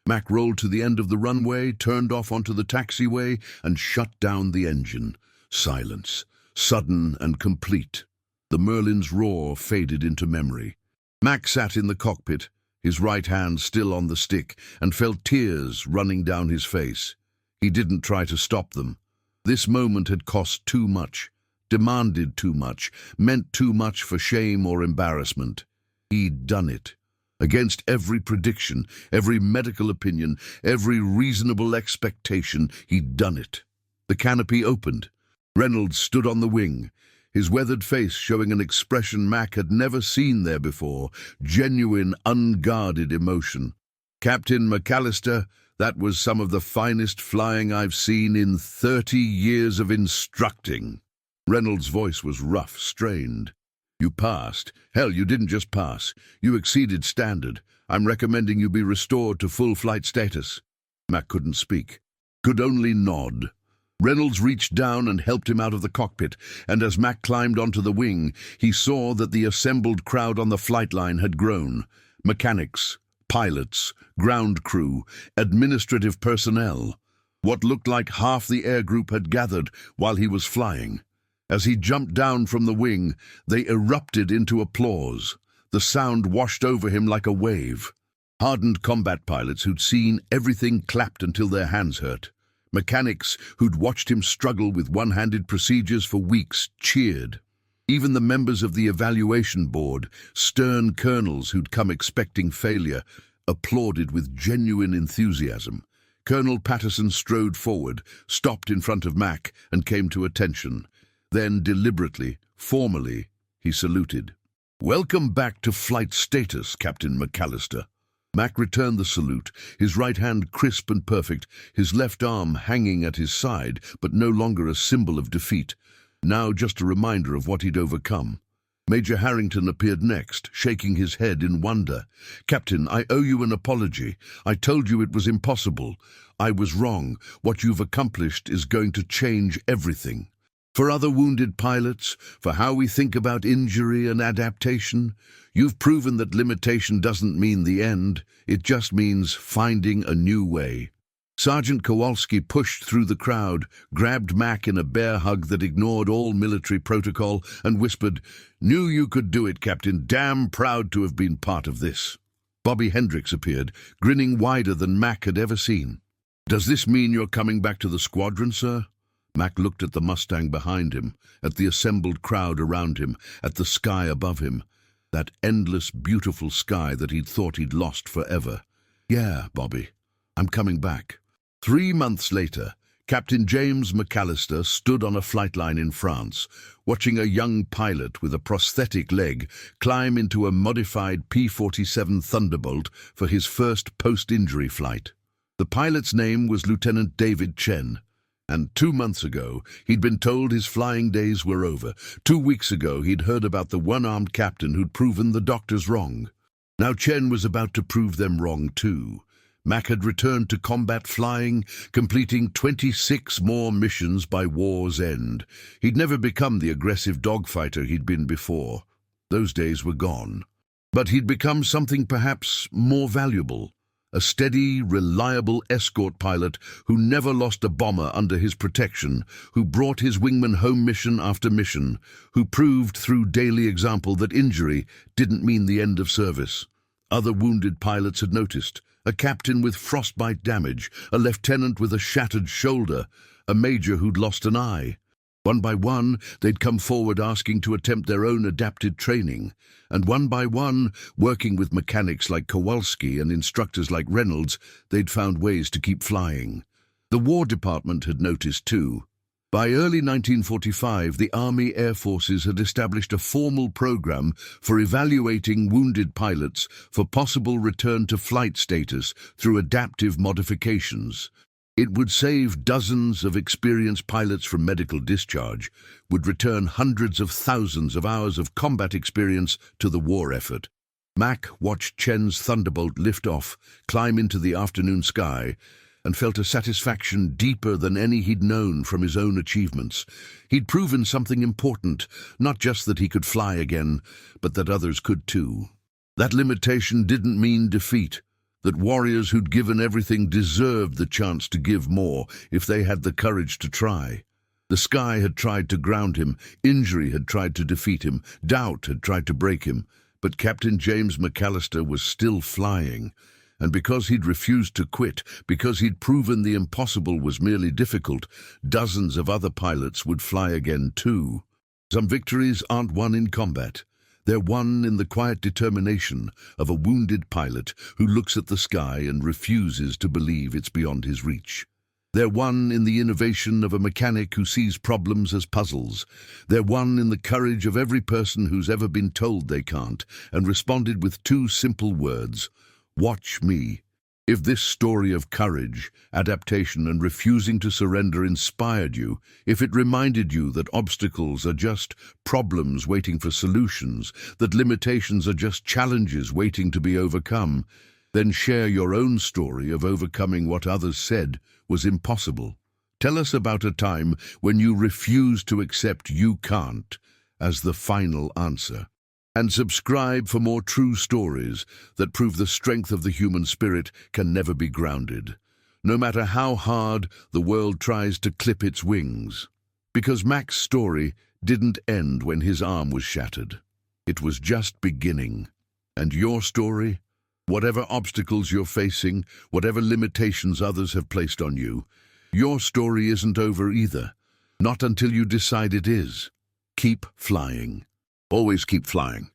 Mac rolled to the end of the runway, turned off onto the taxiway, and shut down the engine. Silence, sudden and complete. The Merlin's roar faded into memory. Mac sat in the cockpit, his right hand still on the stick, and felt tears running down his face. He didn't try to stop them. This moment had cost too much, demanded too much, meant too much for shame or embarrassment. He'd done it. Against every prediction, every medical opinion, every reasonable expectation, he'd done it. The canopy opened. Reynolds stood on the wing, his weathered face showing an expression Mac had never seen there before, genuine, unguarded emotion. "Captain MacCallister, that was some of the finest flying I've seen in 30 years of instructing." Reynolds' voice was rough, strained. "You passed. Hell, you didn't just pass. You exceeded standard. I'm recommending you be restored to full flight status." Mac couldn't speak, could only nod. Reynolds reached down and helped him out of the cockpit, and as Mac climbed onto the wing, he saw that the assembled crowd on the flight line had grown. Mechanics, pilots, ground crew, administrative personnel. What looked like half the air group had gathered while he was flying. As he jumped down from the wing, they erupted into applause. The sound washed over him like a wave. Hardened combat pilots who'd seen everything clapped until their hands hurt. Mechanics who'd watched him struggle with one-handed procedures for weeks cheered. Even the members of the evaluation board, stern colonels who'd come expecting failure, applauded with genuine enthusiasm. Colonel Patterson strode forward, stopped in front of Mac, and came to attention. Then, deliberately, formally, he saluted. Welcome back to flight status, Captain MacCallister. Mac returned the salute, his right hand crisp and perfect, his left arm hanging at his side, but no longer a symbol of defeat, now just a reminder of what he'd overcome. Major Harrington appeared next, shaking his head in wonder. "Captain, I owe you an apology. I told you it was impossible. I was wrong. What you've accomplished is going to change everything. For other wounded pilots, for how we think about injury and adaptation, you've proven that limitation doesn't mean the end. It just means finding a new way." Sergeant Kowalski pushed through the crowd, grabbed Mac in a bear hug that ignored all military protocol, and whispered, "Knew you could do it, Captain. Damn proud to have been part of this." Bobby Hendricks appeared, grinning wider than Mac had ever seen. "Does this mean you're coming back to the squadron, sir?" Mac looked at the Mustang behind him, at the assembled crowd around him, at the sky above him, that endless, beautiful sky that he'd thought he'd lost forever. "Yeah, Bobby, I'm coming back." 3 months later, Captain James MacCallister stood on a flight line in France, watching a young pilot with a prosthetic leg climb into a modified P-47 Thunderbolt for his first post-injury flight. The pilot's name was Lieutenant David Chen. And 2 months ago, he'd been told his flying days were over. 2 weeks ago, he'd heard about the one-armed captain who'd proven the doctors wrong. Now Chen was about to prove them wrong too. Mac had returned to combat flying, completing 26 more missions by war's end. He'd never become the aggressive dogfighter he'd been before. Those days were gone. But he'd become something perhaps more valuable. A steady, reliable escort pilot who never lost a bomber under his protection, who brought his wingman home mission after mission, who proved through daily example that injury didn't mean the end of service. Other wounded pilots had noticed. A captain with frostbite damage, a lieutenant with a shattered shoulder, a major who'd lost an eye. One by one, they'd come forward asking to attempt their own adapted training. And one by one, working with mechanics like Kowalski and instructors like Reynolds, they'd found ways to keep flying. The War Department had noticed too. By early 1945, the Army Air Forces had established a formal program for evaluating wounded pilots for possible return to flight status through adaptive modifications. It would save dozens of experienced pilots from medical discharge, would return hundreds of thousands of hours of combat experience to the war effort. Mac watched Chen's Thunderbolt lift off, climb into the afternoon sky, and felt a satisfaction deeper than any he'd known from his own achievements. He'd proven something important, not just that he could fly again, but that others could too. That limitation didn't mean defeat. That warriors who'd given everything deserved the chance to give more if they had the courage to try. The sky had tried to ground him, injury had tried to defeat him, doubt had tried to break him, but Captain James MacCallister was still flying. And because he'd refused to quit, because he'd proven the impossible was merely difficult, dozens of other pilots would fly again too. Some victories aren't won in combat. They're won in the quiet determination of a wounded pilot who looks at the sky and refuses to believe it's beyond his reach. They're won in the innovation of a mechanic who sees problems as puzzles. They're won in the courage of every person who's ever been told they can't and responded with 2 simple words: "Watch me." If this story of courage, adaptation, and refusing to surrender inspired you, if it reminded you that obstacles are just problems waiting for solutions, that limitations are just challenges waiting to be overcome, then share your own story of overcoming what others said was impossible. Tell us about a time when you refused to accept "you can't" as the final answer. And subscribe for more true stories that prove the strength of the human spirit can never be grounded, no matter how hard the world tries to clip its wings. Because Mac's story didn't end when his arm was shattered. It was just beginning. And your story? Whatever obstacles you're facing, whatever limitations others have placed on you, your story isn't over either. Not until you decide it is. Keep flying. Always keep flying.